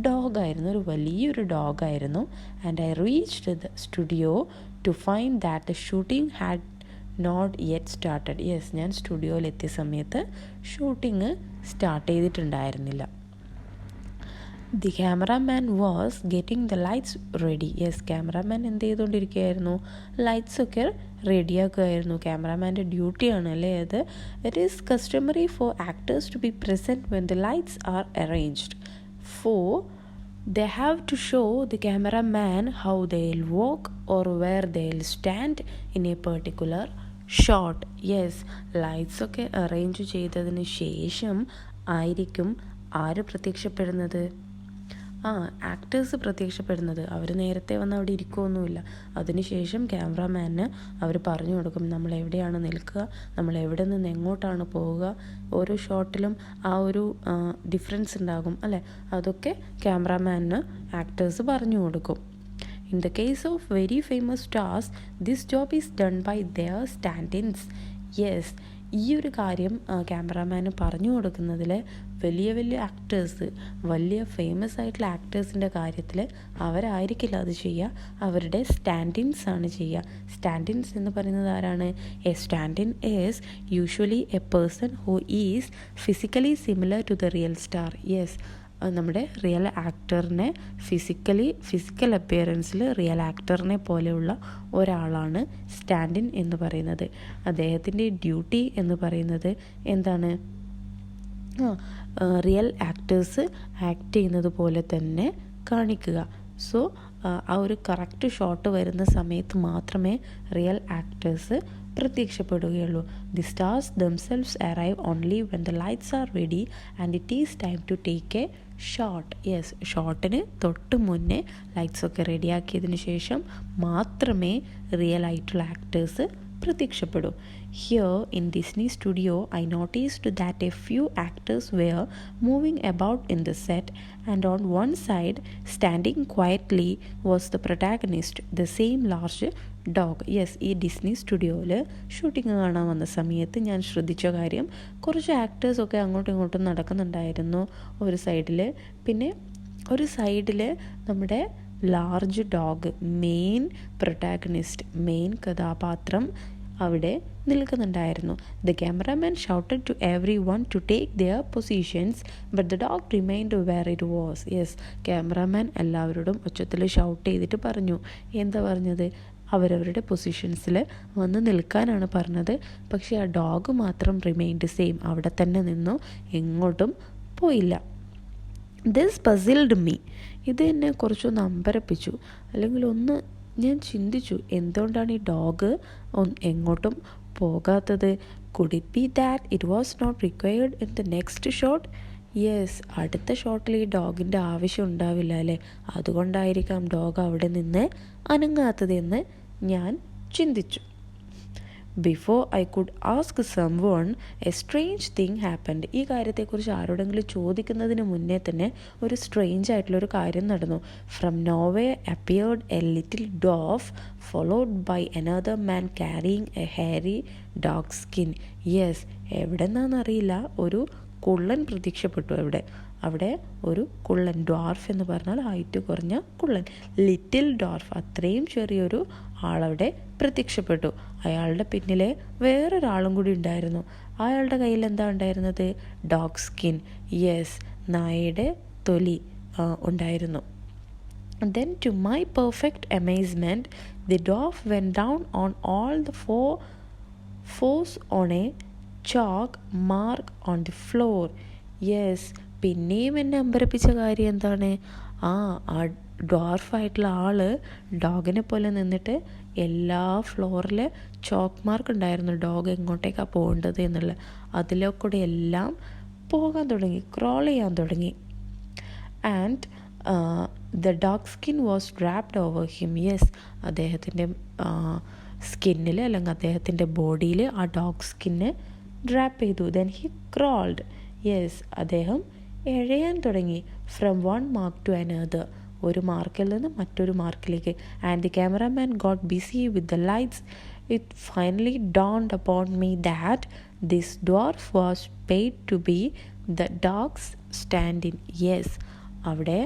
ഡോഗായിരുന്നു, ഒരു വലിയൊരു ഡോഗായിരുന്നു. And I reached the studio to find that the shooting had not yet started. Yes, ഞാൻ സ്റ്റുഡിയോയിലെത്തിയ സമയത്ത് ഷൂട്ടിംഗ് സ്റ്റാർട്ട് ചെയ്തിട്ടുണ്ടായിരുന്നില്ല. The cameraman was getting the lights ready. Yes, cameraman എന്ത് ചെയ്തുകൊണ്ടിരിക്കുകയായിരുന്നു? ലൈറ്റ്സൊക്കെ റെഡിയാക്കുമായിരുന്നു. ക്യാമറാമാൻ്റെ ഡ്യൂട്ടിയാണ് അല്ലേ അത്. It is customary for actors to be present when the lights are arranged. For they have to show the cameraman how they'll walk or where they'll stand in a particular shot. Yes, ലൈറ്റ്സൊക്കെ അറേഞ്ച് ചെയ്തതിന് ശേഷം ആയിരിക്കും ആര് പ്രത്യക്ഷപ്പെടുന്നത്? ആക്ടേഴ്സ് പ്രത്യക്ഷപ്പെടുന്നത്. അവർ നേരത്തെ വന്ന് അവിടെ ഇരിക്കുകയൊന്നുമില്ല. അതിനുശേഷം ക്യാമറാമാന് അവർ പറഞ്ഞു കൊടുക്കും നമ്മൾ എവിടെയാണ് നിൽക്കുക, നമ്മൾ എവിടെ നിന്ന് എങ്ങോട്ടാണ് പോവുക. ഓരോ ഷോട്ടിലും ആ ഒരു ഡിഫറൻസ് ഉണ്ടാകും അല്ലേ, അതൊക്കെ ക്യാമറാമാന് ആക്ടേഴ്സ് പറഞ്ഞു കൊടുക്കും. In the case of very famous stars, this job is done by their stand-ins. Yes, ഈ ഒരു കാര്യം ക്യാമറാമാന് പറഞ്ഞു കൊടുക്കുന്നതിൽ വലിയ വലിയ ആക്ടേഴ്സ്, വലിയ ഫേമസ് ആയിട്ടുള്ള ആക്ടേഴ്സിൻ്റെ കാര്യത്തിൽ അവരായിരിക്കില്ല അത് ചെയ്യുക, അവരുടെ സ്റ്റാൻഡിൻസ് ആണ് ചെയ്യുക. സ്റ്റാൻഡിൻസ് എന്ന് പറയുന്നത് ആരാണ്? A standin is usually a person who is physically similar to the real star. Yes, നമ്മുടെ റിയൽ ആക്ടറിനെ ഫിസിക്കൽ അപ്പിയറൻസിൽ റിയൽ ആക്ടറിനെ പോലെയുള്ള ഒരാളാണ് സ്റ്റാൻഡിൻ എന്ന് പറയുന്നത്. അദ്ദേഹത്തിൻ്റെ ഡ്യൂട്ടി എന്ന് പറയുന്നത് എന്താണ്? റിയൽ ആക്ടേഴ്സ് ആക്ട് ചെയ്യുന്നത് പോലെ തന്നെ കാണിക്കുക. സോ ആ ഒരു കറക്റ്റ് ഷോട്ട് വരുന്ന സമയത്ത് മാത്രമേ റിയൽ ആക്ടേഴ്സ് പ്രത്യക്ഷപ്പെടുകയുള്ളൂ. The stars themselves arrive only when the lights are ready and it is time to take a shot. Yes, ഷോട്ടിന് തൊട്ട് മുന്നേ ലൈറ്റ്സൊക്കെ റെഡിയാക്കിയതിന് ശേഷം മാത്രമേ റിയൽ ആയിട്ടുള്ള ആക്ടേഴ്സ് പ്രത്യക്ഷപ്പെടൂ. Here in Disney studio, I noticed that a few actors were moving about in the set, and on one side, standing quietly, was the protagonist, the same large dog. Yes, ഈ ഡിസ്നി സ്റ്റുഡിയോയിൽ ഷൂട്ടിംഗ് കാണാൻ വന്ന സമയത്ത് ഞാൻ ശ്രദ്ധിച്ച കാര്യം, കുറച്ച് ആക്ടേഴ്സൊക്കെ അങ്ങോട്ടും ഇങ്ങോട്ടും നടക്കുന്നുണ്ടായിരുന്നു ഒരു സൈഡിൽ. പിന്നെ ഒരു സൈഡിൽ നമ്മുടെ large dog, main protagonist, main കഥാപാത്രം അവിടെ നിൽക്കുന്നുണ്ടായിരുന്നു. The cameraman shouted to everyone to take their positions but the dog remained where it was. Yes, cameraman എല്ലാവരോടും ഉച്ചത്തിൽ ഷൗട്ട് ചെയ്തിട്ട് പറഞ്ഞു. എന്താ പറഞ്ഞത്? അവരവരുടെ പൊസിഷൻസിൽ വന്ന് നിൽക്കാനാണ് പറഞ്ഞത്. പക്ഷേ ആ ഡോഗ് മാത്രം റിമൈൻഡ് സെയിം, അവിടെ തന്നെ നിന്നു, എങ്ങോട്ടും പോയില്ല. This puzzled me. ഇത് എന്നെ കുറച്ചൊന്ന് അമ്പരപ്പിച്ചു, അല്ലെങ്കിൽ ഒന്ന് ഞാൻ ചിന്തിച്ചു, എന്തുകൊണ്ടാണ് ഈ ഡോഗ് എങ്ങോട്ടും പോകാത്തത്? Could it be that it was not required in the next shot? Yes, അടുത്ത ഷോട്ടിൽ ഈ ഡോഗിൻ്റെ ആവശ്യം ഉണ്ടാവില്ല അല്ലേ, അതുകൊണ്ടായിരിക്കാം ഡോഗ് അവിടെ നിന്ന് അനങ്ങാത്തതെന്ന് ഞാൻ ചിന്തിച്ചു. Before I could ask someone A strange thing happened. ഈ കാര്യത്തെക്കുറിച്ച് ആരോടെങ്കിലും ചോദിക്കുന്നതിന് മുന്നേ തന്നെ ഒരു സ്ട്രേഞ്ച് ആയിട്ടുള്ളൊരു കാര്യം നടന്നു. From nowhere appeared a little dwarf followed by another man carrying a hairy dog skin. Yes, എവിടെ നിന്നാണെന്നറിയില്ല, ഒരു കുള്ളൻ പ്രത്യക്ഷപ്പെട്ടു. അവിടെ ഒരു കുള്ളൻ, ഡ്വാർഫ് എന്ന് പറഞ്ഞാൽ ഹൈറ്റ് കുറഞ്ഞ കുള്ളൻ, ലിറ്റിൽ ഡ്വാർഫ്, അത്രയും ചെറിയൊരു ആളവിടെ പ്രത്യക്ഷപ്പെട്ടു. അയാളുടെ പിന്നിലെ വേറൊരാളും കൂടി ഉണ്ടായിരുന്നു. അയാളുടെ കയ്യിൽ എന്താ ഉണ്ടായിരുന്നത്? Dog skin. യെസ്, നായയുടെ തൊലി ഉണ്ടായിരുന്നു. Then to my perfect amazement, the dwarf went down on all the fours on a chalk mark on the floor. Yes, പിന്നെയും എന്നെ അമ്പരപ്പിച്ച കാര്യം എന്താണ്? ആ ഡ്വാർഫായിട്ടുള്ള ആള് ഡോഗിനെ പോലെ നിന്നിട്ട് എല്ലാ ഫ്ലോറിൽ ചോക്ക് മാർക്ക് ഉണ്ടായിരുന്നു, ഡോഗ് എങ്ങോട്ടേക്കാണ് പോകേണ്ടത് എന്നുള്ള. അതിലൂടെ എല്ലാം പോകാൻ തുടങ്ങി, ക്രോൾ ചെയ്യാൻ തുടങ്ങി. And the dog skin was draped over him. Yes, അദ്ദേഹത്തിൻ്റെ സ്കിന്നിൽ അല്ലെങ്കിൽ അദ്ദേഹത്തിൻ്റെ ബോഡിയിൽ ആ ഡോഗ് സ്കിന്ന് ഡ്രാപ്പ് ചെയ്തു. Then he crawled. യെസ്, അദ്ദേഹം എഴയാൻ തുടങ്ങി. From one mark to another, ഒരു മാർക്കിൽ നിന്ന് മറ്റൊരു മാർക്കിലേക്ക്. And the cameraman got busy with the lights. It finally dawned upon me that this dwarf was paid to be the dog's stand-in. Yes, അവിടെ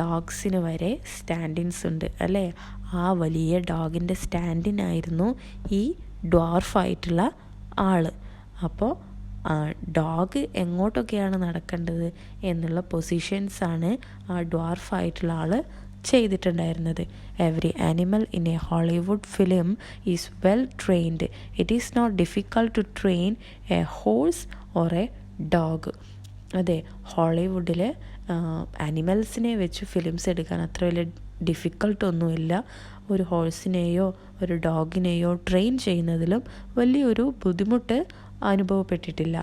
ഡോഗ്സിന് വരെ സ്റ്റാൻഡിൻസ് ഉണ്ട് അല്ലേ? ആ വലിയ ഡോഗിൻ്റെ സ്റ്റാൻഡിനായിരുന്നു ഈ ഡ്വാർഫായിട്ടുള്ള ആൾ. അപ്പോൾ ഡോഗ് എങ്ങോട്ടൊക്കെയാണ് നടക്കേണ്ടത് എന്നുള്ള പൊസിഷൻസാണ് ആ ഡ്വാർഫായിട്ടുള്ള ആൾ ചെയ്തിട്ടുണ്ടായിരുന്നത്. Every animal in a Hollywood film is well trained. It is not difficult to train a horse or a dog. അതെ, ഹോളിവുഡിലെ ആനിമൽസിനെ വെച്ച് ഫിലിംസ് എടുക്കാൻ അത്ര വലിയ ഡിഫിക്കൾട്ടൊന്നുമില്ല. ഒരു ഹോഴ്സിനെയോ ഒരു ഡോഗിനെയോ ട്രെയിൻ ചെയ്യുന്നതിലും വലിയൊരു ബുദ്ധിമുട്ട് അനുഭവപ്പെട്ടിട്ടില്ല.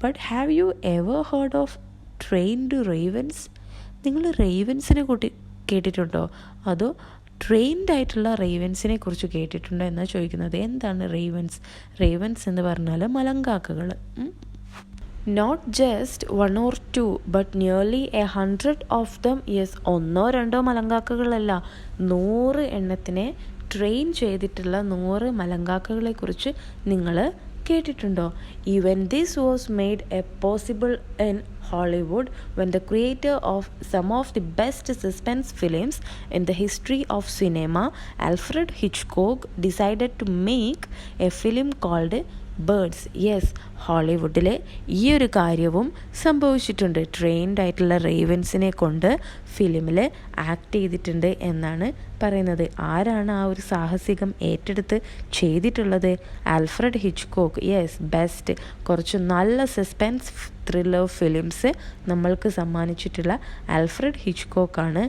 But have you ever heard of trained ravens? നിങ്ങൾ റേവൻസിനെ കേട്ടിട്ടുണ്ടോ? അതോ ട്രെയിൻഡ് ആയിട്ടുള്ള റേവൻസിനെ കുറിച്ച് കേട്ടിട്ടുണ്ടോ എന്നാണ് ചോദിക്കുന്നത്. എന്താണ് റേവൻസ്? റേവൻസ് എന്ന് പറഞ്ഞാൽ മലങ്കാക്കകൾ. Not just 1 or 2 but nearly 100 of them. Yes, 1 or 2 മലങ്കാക്കകളല്ല, 100 എണ്ണത്തിനെ ട്രെയിൻ ചെയ്തിട്ടുള്ള 100 മലങ്കാക്കകളെ കുറിച്ച് നിങ്ങൾ കേട്ടിട്ടുണ്ടോ? Even this was made a possible in Hollywood when the creator of some of the best suspense films in the history of cinema, Alfred Hitchcock, decided to make a film called birds. Yes, ഹോളിവുഡിലെ ഈ ഒരു കാര്യവും സംഭവിച്ചിട്ടുണ്ട്. ട്രെയിൻഡ് ആയിട്ടുള്ള റേവൻസിനെ കൊണ്ട് ഫിലിമിൽ ആക്ട് ചെയ്തിട്ടുണ്ട് എന്നാണ് പറയുന്നത്. ആരാണ് ആ ഒരു സാഹസികം ഏറ്റെടുത്ത് ചെയ്തിട്ടുള്ളത്? Alfred Hitchcock. യെസ്, ബെസ്റ്റ് കുറച്ച് നല്ല സസ്പെൻസ് ത്രില്ലർ ഫിലിംസ് നമ്മൾക്ക് സമ്മാനിച്ചിട്ടുള്ള ആൽഫ്രഡ് ഹിച്ച്കോക്കാണ്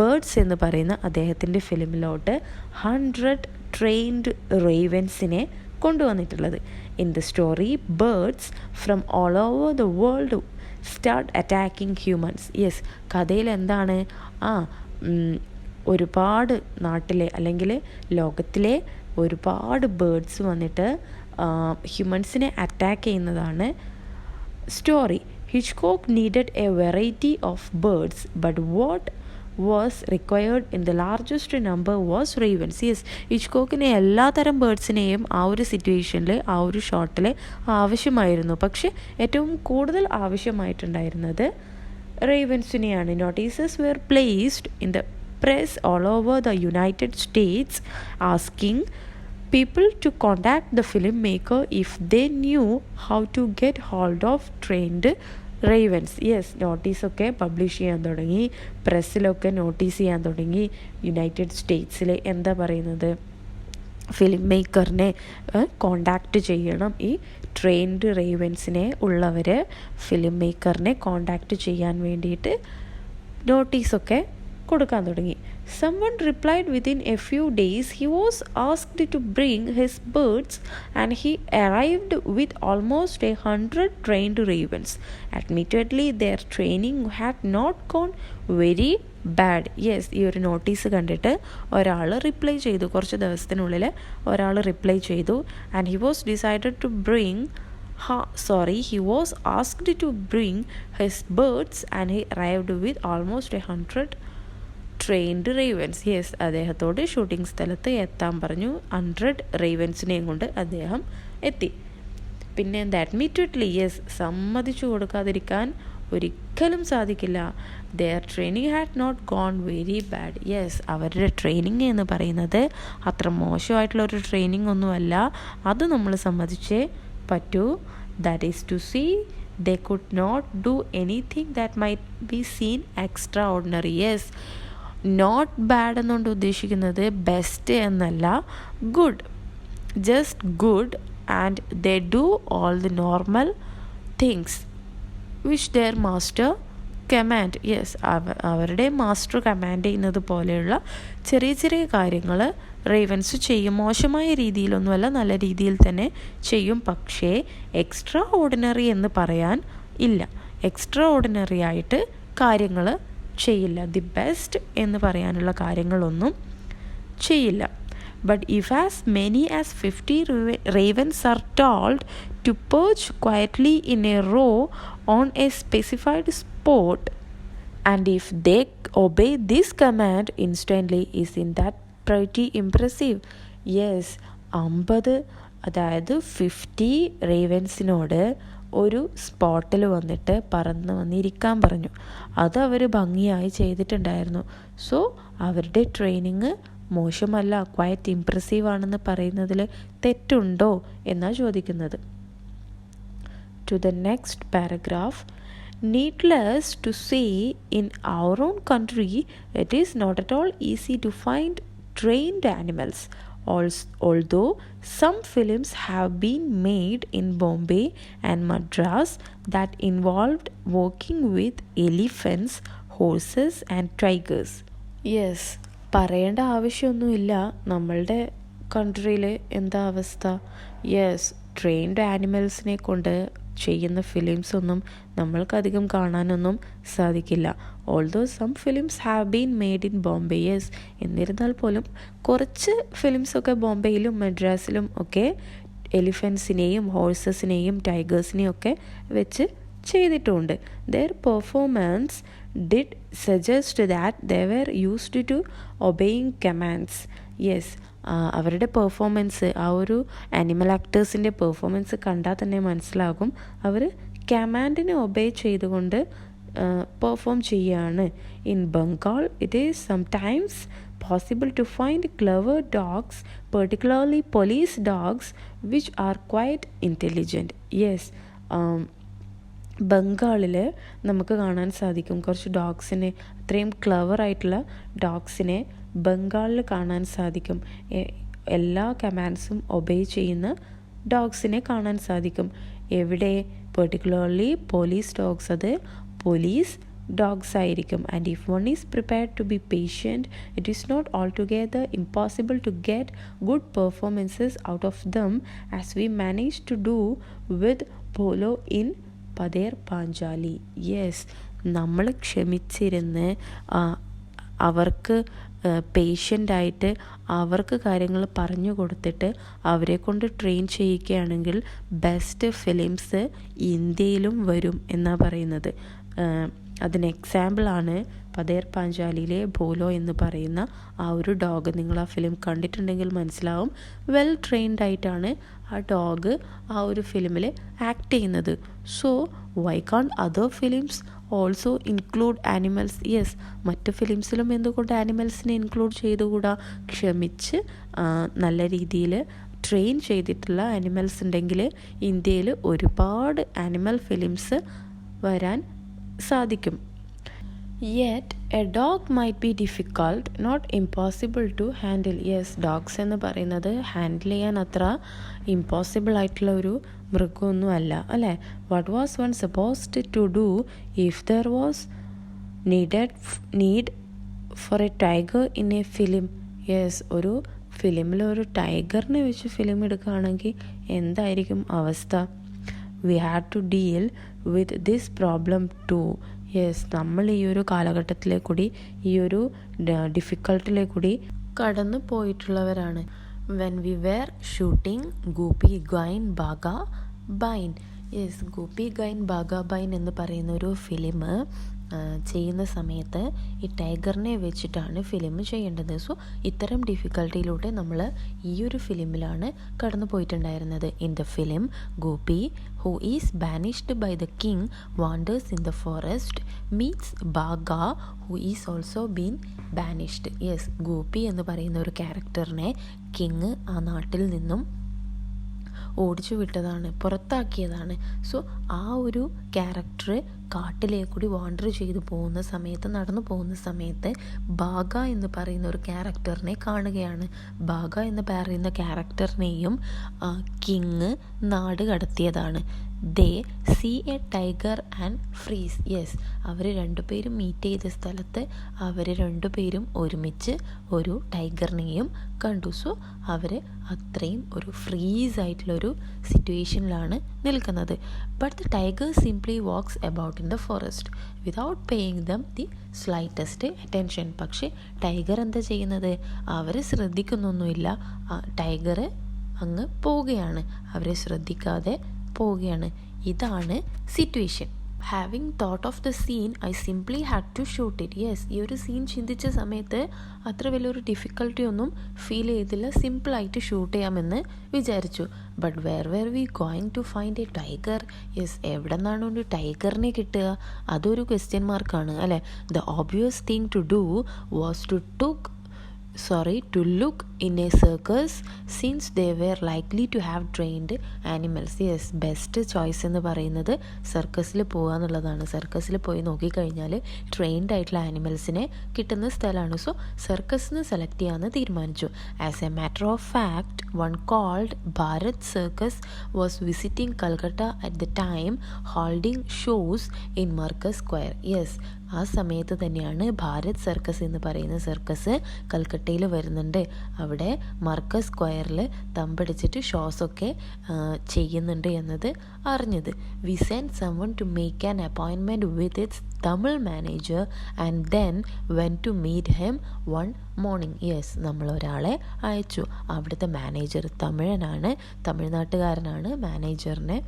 ബേർഡ്സ് എന്ന് പറയുന്ന അദ്ദേഹത്തിൻ്റെ ഫിലിമിലോട്ട് 100 ട്രെയിൻഡ് റേവൻസിനെ കൊണ്ടുവന്നിട്ടുള്ളത്. In the story, birds from all over the world start attacking humans. Yes, കഥയിൽ എന്താണ്? ഒരുപാട് നാട്ടിലെ അല്ലെങ്കിൽ ലോകത്തിലെ ഒരുപാട് ബേർഡ്സ് വന്നിട്ട് ഹ്യൂമൻസിനെ അറ്റാക്ക് ചെയ്യുന്നതാണ് story. Hitchcock needed a variety of birds but what was required in the largest number was ravens. Yes, ഹിച്ച്കോക്കിന് എല്ലാ തരം ബേർഡ്സിനെയും ആ ഒരു സിറ്റുവേഷനിൽ ആ ഒരു ഷോട്ടിൽ ആവശ്യമായിരുന്നു. പക്ഷേ ഏറ്റവും കൂടുതൽ ആവശ്യമായിട്ടുണ്ടായിരുന്നത് റേവൻസിനെയാണ്. Notices were placed in the press all over the United States asking people to contact the filmmaker if they knew how to get hold of trained ravens. Yes, നോട്ടീസൊക്കെ പബ്ലിഷ് ചെയ്യാൻ തുടങ്ങി, പ്രസ്സിലൊക്കെ നോട്ടീസ് ചെയ്യാൻ തുടങ്ങി. യുണൈറ്റഡ് സ്റ്റേറ്റ്സിൽ എന്താ പറയുന്നത്, ഫിലിം മേക്കറിനെ കോണ്ടാക്റ്റ് ചെയ്യണം. ഈ ട്രെയിൻഡ് റേവൻസിനെ ഉള്ളവർ ഫിലിം മേക്കറിനെ കോണ്ടാക്റ്റ് ചെയ്യാൻ വേണ്ടിയിട്ട് നോട്ടീസൊക്കെ കൊടുക്കാൻ തുടങ്ങി. Someone replied within a few days. He was asked to bring his birds and he arrived with almost 100 trained ravens. Admittedly, their training had not gone very bad. Yes, ഈ ഒരു നോട്ടീസ് കണ്ടിട്ട് ഒരാൾ റിപ്ലൈ ചെയ്തു, കുറച്ച് ദിവസത്തിനുള്ളിൽ ഒരാൾ റിപ്ലൈ ചെയ്തു. And he was decided to bring he was asked to bring his birds and he arrived with almost 100 trained ravens. Yes, അദ്ദേഹത്തോട് ഷൂട്ടിംഗ് സ്ഥലത്ത് എത്താൻ പറഞ്ഞു. 100 റേവൻസിനെയും കൊണ്ട് അദ്ദേഹം എത്തി. പിന്നെ എന്താ, അഡ്മിറ്റഡ്ലി, യെസ്, സമ്മതിച്ചു കൊടുക്കാതിരിക്കാൻ ഒരിക്കലും സാധിക്കില്ല. Their training had not gone very bad. Yes, അവരുടെ ട്രെയിനിങ് എന്ന് പറയുന്നത് അത്ര മോശമായിട്ടുള്ളൊരു ട്രെയിനിങ് ഒന്നുമല്ല, അത് നമ്മൾ സമ്മതിച്ചേ പറ്റൂ. That is to see they could not do anything that might be seen extraordinary. Yes, not bad എന്നുകൊണ്ട് ഉദ്ദേശിക്കുന്നത് ബെസ്റ്റ് എന്നല്ല, good, just good. And they do all the normal things which their master command. Yes, അവരുടെ മാസ്റ്റർ കമാൻഡ് ചെയ്യുന്നത് പോലെയുള്ള ചെറിയ ചെറിയ കാര്യങ്ങൾ റേവൻസ് ചെയ്യും. മോശമായ രീതിയിലൊന്നുമല്ല, നല്ല രീതിയിൽ തന്നെ ചെയ്യും. പക്ഷേ എക്സ്ട്രാ ഓർഡിനറി എന്ന് പറയാൻ ഇല്ല, എക്സ്ട്രാ ഓർഡിനറി ആയിട്ട് കാര്യങ്ങൾ ചെയ്യില്ല. ദി ബെസ്റ്റ് എന്ന് പറയാനുള്ള കാര്യങ്ങളൊന്നും ചെയ്യില്ല. But if as many as 50 ravens are told to perch quietly in a row on a specified spot, and if they obey this command instantly, isn't that pretty impressive? Yes, 50, അതായത് 50 റേവൻസിനോട് ഒരു സ്പോട്ടിൽ വന്നിട്ട് പറന്ന് വന്നിരിക്കാൻ പറഞ്ഞു. അത് അവർ ഭംഗിയായി ചെയ്തിട്ടുണ്ടായിരുന്നു. സോ അവരുടെ ട്രെയിനിങ് മോശമല്ല, ക്വയറ്റ് ഇംപ്രസീവ് ആണെന്ന് പറയുന്നതിൽ തെറ്റുണ്ടോ എന്നാണ് ചോദിക്കുന്നത്. To the next paragraph. Needless to say, in our own country, it is not at all easy to find trained animals. Although some films have been made in Bombay and Madras that involved working with elephants, horses and tigers. Yes, പറയേണ്ട ആവശ്യമൊന്നുമില്ല നമ്മളുടെ കൺട്രിയിൽ എന്താ അവസ്ഥ. യെസ്, ട്രെയിൻഡ് ആനിമൽസിനെ കൊണ്ട് ചെയ്യുന്ന ഫിലിംസൊന്നും നമ്മൾക്കധികം കാണാനൊന്നും സാധിക്കില്ല. Although some films have been made in Bombay. Yes, എന്നിരുന്നാൽ പോലും കുറച്ച് ഫിലിംസൊക്കെ ബോംബെയിലും മദ്രാസിലും ഒക്കെ എലിഫൻസിനെയും ഹോഴ്സസിനെയും ടൈഗേഴ്സിനെയും ഒക്കെ വെച്ച് ചെയ്തിട്ടുണ്ട്. Their performance did suggest that they were used to obeying commands. Yes, അവരുടെ പെർഫോമൻസ്, ആ ഒരു ആനിമൽ ആക്ടേഴ്സിൻ്റെ പെർഫോമൻസ് കണ്ടാൽ തന്നെ മനസ്സിലാകും അവർ കമാൻഡിനെ ഒബേ ചെയ്തുകൊണ്ട് പെർഫോം ചെയ്യുകയാണ്. In Bengal it is sometimes possible to find clever dogs, particularly police dogs, which are quite intelligent. Yes, ബംഗാളിൽ നമുക്ക് കാണാൻ സാധിക്കും കുറച്ച് ഡോഗ്സിനെ, അത്രയും ക്ലവർ ആയിട്ടുള്ള ഡോഗ്സിനെ ബംഗാളിൽ കാണാൻ സാധിക്കും. എല്ലാ കമാൻഡ്സും ഒബേ ചെയ്യുന്ന ഡോഗ്സിനെ കാണാൻ സാധിക്കും. എവിടെ? പെർട്ടിക്കുലർലി പോലീസ് ഡോഗ്സ്, അത് പോലീസ് dogs ആയിരിക്കും. And if one is prepared to be patient, it is not altogether impossible to get good performances out of them, as we managed to do with Bhulo in Pather Panchali. Yes, നമ്മൾ ക്ഷമിച്ചിരുന്ന് അവർക്ക് പേഷ്യൻ്റായിട്ട് അവർക്ക് കാര്യങ്ങൾ പറഞ്ഞു കൊടുത്തിട്ട് അവരെ കൊണ്ട് ട്രെയിൻ ചെയ്യിക്കുകയാണെങ്കിൽ ബെസ്റ്റ് ഫിലിംസ് ഇന്ത്യയിലും വരും എന്നാണ് പറയുന്നത്. അതിന് എക്സാമ്പിളാണ് പതേർ പാഞ്ചാലിയിലെ ഭൂലോ എന്ന് പറയുന്ന ആ ഒരു ഡോഗ്. നിങ്ങൾ ആ ഫിലിം കണ്ടിട്ടുണ്ടെങ്കിൽ മനസ്സിലാവും. വെൽ ട്രെയിൻഡ് ആയിട്ടാണ് ആ ഡോഗ് ആ ഒരു ഫിലിമിൽ ആക്ട് ചെയ്യുന്നത്. സോ വൈ കാണ്ട് other films also include animals. Yes, മറ്റ് ഫിലിംസിലും എന്തുകൊണ്ട് ആനിമൽസിനെ ഇൻക്ലൂഡ് ചെയ്തുകൂടാ? ക്ഷമിച്ച് നല്ല രീതിയിൽ ട്രെയിൻ ചെയ്തിട്ടുള്ള ആനിമൽസ് ഉണ്ടെങ്കിൽ ഇന്ത്യയിൽ ഒരുപാട് ആനിമൽ ഫിലിംസ് വരാൻ സാധിക്കും. Yet a dog might be difficult, not impossible to handle. Yes, dogs എന്ന് പറയുന്നത് ഹാൻഡിൽ ചെയ്യാൻ അത്ര ഇമ്പോസിബിൾ ആയിട്ടുള്ള ഒരു മൃഗമൊന്നും അല്ല അല്ലേ? What was one supposed to do if there was need for a tiger in a film? Yes, ഒരു ഫിലിമിൽ ഒരു ടൈഗറിനെ വെച്ച് ഫിലിം എടുക്കുകയാണെങ്കിൽ എന്തായിരിക്കും അവസ്ഥ? We had to deal with this problem too. Yes, നമ്മൾ ഈ ഒരു കാലഘട്ടത്തിലെ കൂടി ഈ ഒരു ഡിഫിക്കൽട്ടിലെ കൂടി കടന്നു പോയിട്ടുള്ളവരാണ്. When we were shooting Goopy Gyne Bagha Byne. Yes, Goopy Gyne Bagha Byne എന്ന് പറയുന്ന ഒരു ഫിലിം ചെയ്യുന്ന സമയത്ത് ഈ ടൈഗറിനെ വെച്ചിട്ടാണ് ഫിലിം ചെയ്യേണ്ടത്. സോ ഇത്തരം ഡിഫിക്കൽട്ടിയിലൂടെ നമ്മൾ ഈ ഒരു ഫിലിമിലാണ് കടന്നു പോയിട്ടുണ്ടായിരുന്നത്. In the film Goopy who is banished by the king wanders in the forest meets Bagha who is also been banished. Yes, Goopy എന്ന് പറയുന്ന ഒരു ക്യാരക്ടറിനെ കിങ് ആ നാട്ടിൽ നിന്നും ഓടിച്ചു വിട്ടതാണ്, പുറത്താക്കിയതാണ്. സോ ആ ഒരു ക്യാരക്ടർ കാട്ടിലേക്കൂടി വാണ്ടർ ചെയ്തു പോകുന്ന സമയത്ത്, നടന്നു പോകുന്ന സമയത്ത് ബാഗ എന്ന് പറയുന്ന ഒരു ക്യാരക്ടറിനെ കാണുകയാണ്. ബാഗ എന്ന് പറയുന്ന ക്യാരക്ടറിനെയും കിങ് നാട് കടത്തിയതാണ്. They see a tiger and freeze. Yes, അവർ രണ്ടുപേരും മീറ്റ് ചെയ്ത സ്ഥലത്ത് അവർ രണ്ടുപേരും ഒരുമിച്ച് ഒരു ടൈഗറിനെയും കണ്ടു. സോ അവർ അത്രയും ഒരു ഫ്രീസ് ആയിട്ടുള്ളൊരു സിറ്റുവേഷനിലാണ് നിൽക്കുന്നത്. But the tiger simply walks about in the forest without paying them the slightest attention. പക്ഷേ ടൈഗർ എന്താ ചെയ്യുന്നത്? അവർ ശ്രദ്ധിക്കുന്നൊന്നുമില്ല. ടൈഗർ അങ്ങ് പോവുകയാണ്, അവരെ ശ്രദ്ധിക്കാതെ പോവുകയാണ്. ഇതാണ് situation. Having thought of the scene I simply had to shoot it. Yes, ഈ ഒരു സീൻ ചിന്തിച്ച സമയത്ത് അത്ര വലിയൊരു ഡിഫിക്കൽട്ടി ഒന്നും ഫീൽ ചെയ്തില്ല. സിമ്പിളായിട്ട് ഷൂട്ട് ചെയ്യാമെന്ന് വിചാരിച്ചു. But were we going to find a tiger? Yes, എവിടെ നിന്നാണ് ഒരു ടൈഗറിനെ കിട്ടുക? അതൊരു ക്വസ്റ്റ്യൻ മാർക്കാണ് അല്ലേ? The obvious thing to do was to look in a circus since they were likely to have trained animals. Yes, best choice എന്ന് പറയുന്നത് സർക്കസിൽ പോകുക എന്നുള്ളതാണ്. സർക്കസിൽ പോയി നോക്കിക്കഴിഞ്ഞാൽ ട്രെയിൻഡ് ആയിട്ടുള്ള ആനിമൽസിനെ കിട്ടുന്ന സ്ഥലമാണ്. സോ സർക്കസിന് സെലക്ട് ചെയ്യാമെന്ന് തീരുമാനിച്ചു. As a matter of fact one called Bharat circus was visiting Calcutta at the time holding shows in Marcus Square. Yes, ആ സമയത്ത് തന്നെയാണ് ഭാരത് സർക്കസ് എന്ന് പറയുന്ന സർക്കസ് കൽക്കട്ടയിൽ വരുന്നുണ്ട്. അവിടെ മർക്കസ് സ്ക്വയറിൽ തമ്പടിച്ചിട്ട് ഷോസൊക്കെ ചെയ്യുന്നുണ്ട് എന്നത് അറിഞ്ഞത്. We send someone to make an appointment with its Tamil manager and then went to meet him one morning. Yes, നമ്മൾ ഒരാളെ അയച്ചു. അവിടുത്തെ മാനേജർ തമിഴനാണ്, തമിഴ്നാട്ടുകാരനാണ്. മാനേജറിനെ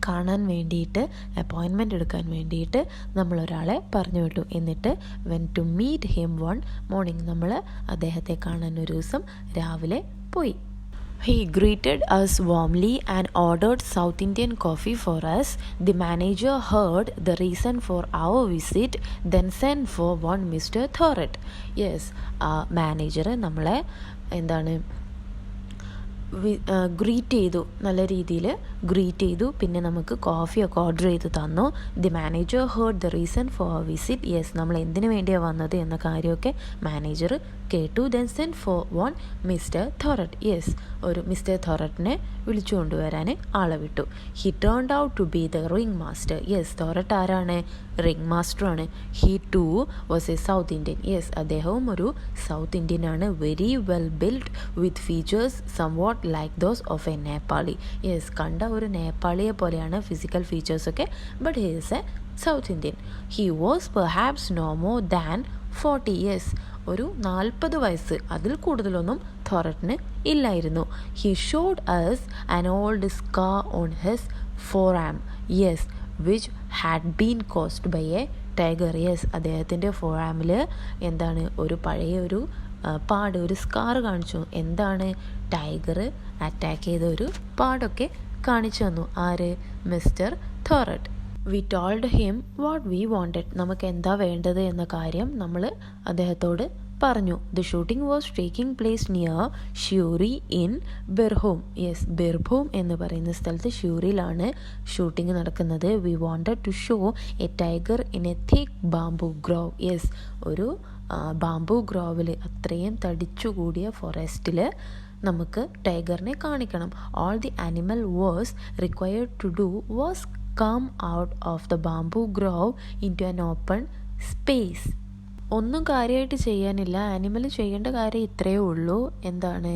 കാണാൻ വേണ്ടിയിട്ട്, അപ്പോയിൻമെൻ്റ് എടുക്കാൻ വേണ്ടിയിട്ട് നമ്മളൊരാളെ പറഞ്ഞു വിട്ടു. എന്നിട്ട് went to meet him one morning, നമ്മൾ അദ്ദേഹത്തെ കാണാൻ ഒരു ദിവസം രാവിലെ പോയി. He greeted us warmly and ordered South Indian coffee for us. The manager heard the reason for our visit, then sent for one Mr. Thorat. Yes, manager നമ്മളെ ഗ്രീറ്റ് ചെയ്തു, നല്ല രീതിയിൽ ഗ്രീറ്റ് ചെയ്തു. പിന്നെ നമുക്ക് കോഫിയൊക്കെ ഓർഡർ ചെയ്ത് തന്നു. The manager heard the reason for visit. Yes, നമ്മൾ എന്തിനു വേണ്ടിയാണ് വന്നത് എന്ന കാര്യമൊക്കെ മാനേജർ കേട്ടു. Then send for one mister Thorat. Yes, ഒരു മിസ്റ്റർ തോറട്ടിനെ വിളിച്ചു കൊണ്ടുവരാൻ ആളെ വിട്ടു. He turned out to be the ring master. Yes, Thorat ആരാണ്? റിംഗ് മാസ്റ്ററാണ്. He too was a South Indian. Yes, അദ്ദേഹവും ഒരു സൗത്ത് ഇന്ത്യൻ ആണ്. Very well built with features somewhat like those of a Nepali. Yes, കണ്ട ഒരു നേപ്പാളിയെ പോലെയാണ് ഫിസിക്കൽ ഫീച്ചേഴ്സൊക്കെ. But he is a South Indian. He was perhaps no more than 40 years. ഒരു 40 വയസ്സ്, അതിൽ കൂടുതലൊന്നും തോറട്ടിന് ഇല്ലായിരുന്നു. He showed us an old scar on his forearm. Yes, which had been caused by a tiger. Yes, അദ്ദേഹത്തിൻ്റെ ഫോർആമിൽ ഒരു പഴയ ഒരു പാട്, ഒരു സ്കാർ കാണിച്ചു. എന്താണ്? ടൈഗർ അറ്റാക്ക് ചെയ്ത ഒരു പാടൊക്കെ കാണിച്ചു തന്നു. ആര്? Mister Thorat. We told him what we wanted. നമുക്ക് എന്താ വേണ്ടത് എന്ന കാര്യം നമ്മൾ അദ്ദേഹത്തോട് പറഞ്ഞു. The shooting was taking place near Suri in Birbhum. Yes, Birbhum എന്ന് പറയുന്ന സ്ഥലത്ത് ഷ്യൂറിയിലാണ് ഷൂട്ടിംഗ് നടക്കുന്നത്. We wanted to show a tiger in a thick bamboo grove. Yes, ഒരു ബാംബു ഗ്രോവിൽ, അത്രയും തടിച്ചുകൂടിയ ഫോറസ്റ്റിൽ നമുക്ക് ടൈഗറിനെ കാണിക്കണം. All the animal was required to do was come out of the bamboo grove into an open space. ഒന്നും കാര്യമായിട്ട് ചെയ്യാനില്ല, ആനിമൽ ചെയ്യേണ്ട കാര്യം ഇത്രയേ ഉള്ളൂ. എന്താണ്?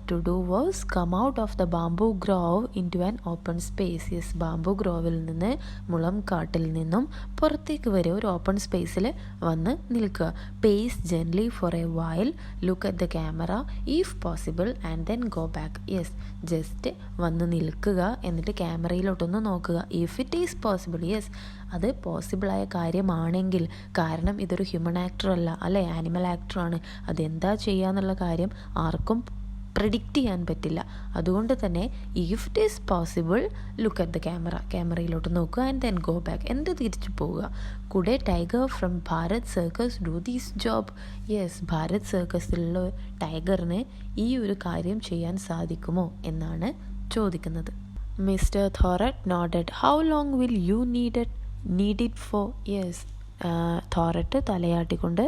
To do was come out of the bamboo grove into an open space. Yes, bamboo ഗ്രോവിൽ നിന്ന്, മുളം കാട്ടിൽ നിന്നും പുറത്തേക്ക് വരെ ഒരു ഓപ്പൺ സ്പേസിൽ വന്ന് നിൽക്കുക. Pace gently for a while, look at the camera if possible and then go back. Yes, just വന്ന് നിൽക്കുക, എന്നിട്ട് ക്യാമറയിലോട്ടൊന്ന് നോക്കുക. If it is possible, yes, അത് പോസിബിളായ കാര്യമാണെങ്കിൽ, കാരണം ഇതൊരു ഹ്യൂമൻ ആക്ടർ അല്ല, അല്ലേ, ആനിമൽ ആക്ടറാണ്. അതെന്താ ചെയ്യാന്നുള്ള കാര്യം ആർക്കും പ്രെഡിക്റ്റ് ചെയ്യാൻ പറ്റില്ല. അതുകൊണ്ട് തന്നെ if it is possible, look at the camera, ക്യാമറയിലോട്ട് നോക്കുക, ആൻഡ് ദെൻ ഗോ ബാക്ക്, എന്നിട്ട് തിരിച്ചു പോവുക. Could a tiger from Bharat Circus do these job? Yes, Bharat സർക്കസിലുള്ള ടൈഗറിന് ഈ ഒരു കാര്യം ചെയ്യാൻ സാധിക്കുമോ എന്നാണ് ചോദിക്കുന്നത്. Mister Thorat nodded. How long will you need it for? Yes, Thorat തലയാട്ടിക്കൊണ്ട്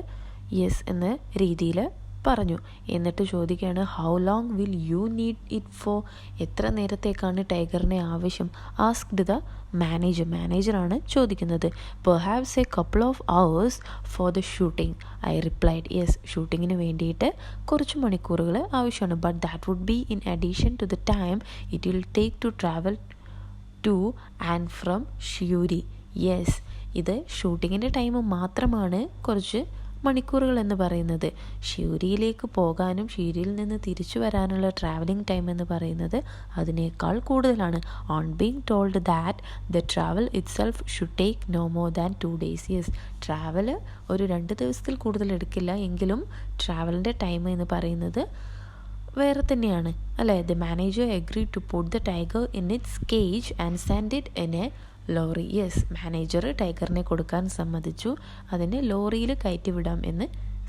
യെസ് എന്ന രീതിയിൽ പറഞ്ഞു. എന്നിട്ട് ചോദിക്കുകയാണ്, how long will you need it for? എത്ര നേരത്തേക്കാണ് ടൈഗറിനെ ആവശ്യം? Asked the manager. മാനേജറാണ് ചോദിക്കുന്നത്. Perhaps a couple of hours for the shooting, I replied. Yes, ഷൂട്ടിങ്ങിന് വേണ്ടിയിട്ട് കുറച്ച് മണിക്കൂറുകൾ ആവശ്യമാണ്. But that would be in addition to the time it will take to travel to and from Suri. Yes, ഇത് ഷൂട്ടിങ്ങിൻ്റെ ടൈം മാത്രമാണ് കുറച്ച് മണിക്കൂറുകൾ എന്ന് പറയുന്നത്. ഷ്യൂരിയിലേക്ക് പോകാനും ഷ്യൂരിയിൽ നിന്ന് തിരിച്ചു വരാനുള്ള ട്രാവലിംഗ് ടൈം എന്ന് പറയുന്നത് അതിനേക്കാൾ കൂടുതലാണ്. On being told that the travel itself should take no more than 2 days. Yes, travel ഒരു 2 ദിവസത്തിൽ കൂടുതൽ എടുക്കില്ല, എങ്കിലും ട്രാവലിൻ്റെ ടൈം എന്ന് പറയുന്നത് വേറെ തന്നെയാണ്, അല്ലേ. The manager agree to put the tiger in its cage and send it in a lorry. Yes, manager ടൈഗറിനെ കൊടുക്കാൻ സമ്മതിച്ചു, അതിനെ ലോറിയിൽ കയറ്റിവിടാം എന്ന്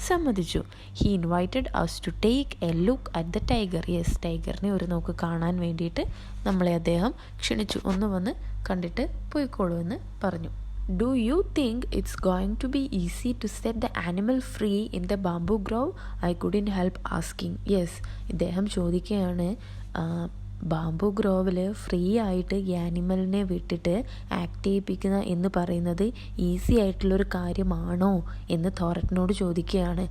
സമ്മതിച്ചു. He invited us to take a look at the tiger. Yes, ടൈഗറിനെ ഒരു നോക്ക് കാണാൻ വേണ്ടിയിട്ട് നമ്മളെ അദ്ദേഹം ക്ഷണിച്ചു. ഒന്ന് വന്ന് കണ്ടിട്ട് പോയിക്കോളൂ എന്ന് പറഞ്ഞു. Do you think it's going to be easy to set the animal free in the bamboo grove? I couldn't help asking. Yes, ഇദ്ദേഹം ചോദിക്കുകയാണ്, ബാംബു ഗ്രോവിൽ ഫ്രീ ആയിട്ട് ഈ ആനിമലിനെ വിട്ടിട്ട് ആക്ട് ചെയ്യിപ്പിക്കുന്ന എന്ന് പറയുന്നത് ഈസി ആയിട്ടുള്ളൊരു കാര്യമാണോ എന്ന് തോററ്റിനോട് ചോദിക്കുകയാണ്.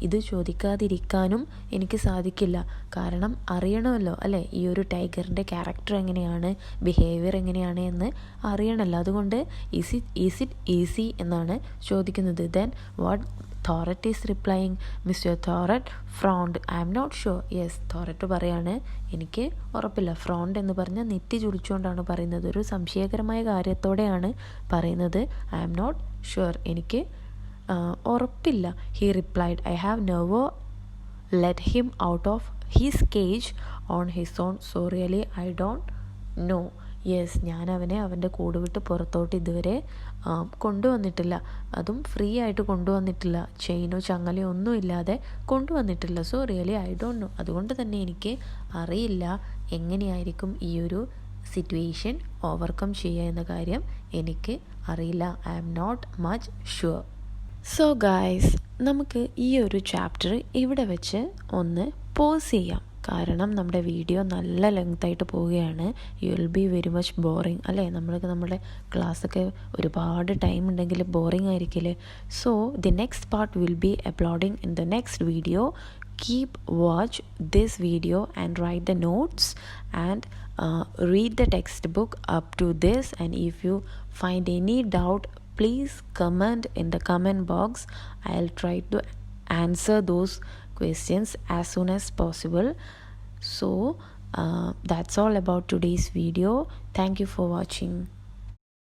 ഇത് ചോദിക്കാതിരിക്കാനും എനിക്ക് സാധിക്കില്ല, കാരണം അറിയണമല്ലോ, അല്ലേ, ഈ ഒരു ടൈഗറിൻ്റെ ക്യാരക്ടർ എങ്ങനെയാണ്, ബിഹേവിയർ എങ്ങനെയാണ് എന്ന് അറിയണമല്ലോ. അതുകൊണ്ട് ഈസ് ഇറ്റ് ഈസി എന്നാണ് ചോദിക്കുന്നത്. Then what Thorat is replying. Mr. Thorat frowned. I am not sure. Yes, Thorat പറയാണ്, എനിക്ക് ഉറപ്പില്ല. ഫ്രോണ്ട് എന്ന് പറഞ്ഞാൽ നെറ്റി ചുളിച്ചുകൊണ്ടാണ് പറയുന്നത്, ഒരു സംശയകരമായ കാര്യത്തോടെയാണ് പറയുന്നത്. ഐ ആം നോട്ട് ഷുവർ, എനിക്ക് ഉറപ്പില്ല. He replied, I have never let him out of his cage on his own, so really I don't no. Yes, ഞാൻ അവനെ അവൻ്റെ കൂട് വിട്ട് പുറത്തോട്ട് ഇതുവരെ കൊണ്ടുവന്നിട്ടില്ല, അതും ഫ്രീ ആയിട്ട് കൊണ്ടുവന്നിട്ടില്ല, ചെയിനോ ചങ്ങലയോ ഒന്നും ഇല്ലാതെ കൊണ്ടുവന്നിട്ടില്ല. So really I don't know. അതുകൊണ്ട് തന്നെ എനിക്ക് അറിയില്ല എങ്ങനെയായിരിക്കും ഈ ഒരു സിറ്റുവേഷൻ ഓവർകം ചെയ്യുക എന്ന കാര്യം എനിക്ക് അറിയില്ല. I am not much sure. So guys, നമുക്ക് ഈ ഒരു ചാപ്റ്റർ ഇവിടെ വെച്ച് ഒന്ന് പോസ് ചെയ്യാം, കാരണം നമ്മുടെ വീഡിയോ നല്ല ലെങ്തായിട്ട് പോവുകയാണ്. You will be very much boring, അല്ലേ. നമ്മുടെ ക്ലാസ്സൊക്കെ ഒരുപാട് ടൈം ഉണ്ടെങ്കിൽ ബോറിങ് ആയിരിക്കില്ലേ. So the next part will be uploading in the next video. Keep watch this video and write the notes and read the textbook up to this, and if you find any doubt, please comment in the comment box. I'll try to answer those questions as soon as possible. So that's all about today's video. Thank you for watching.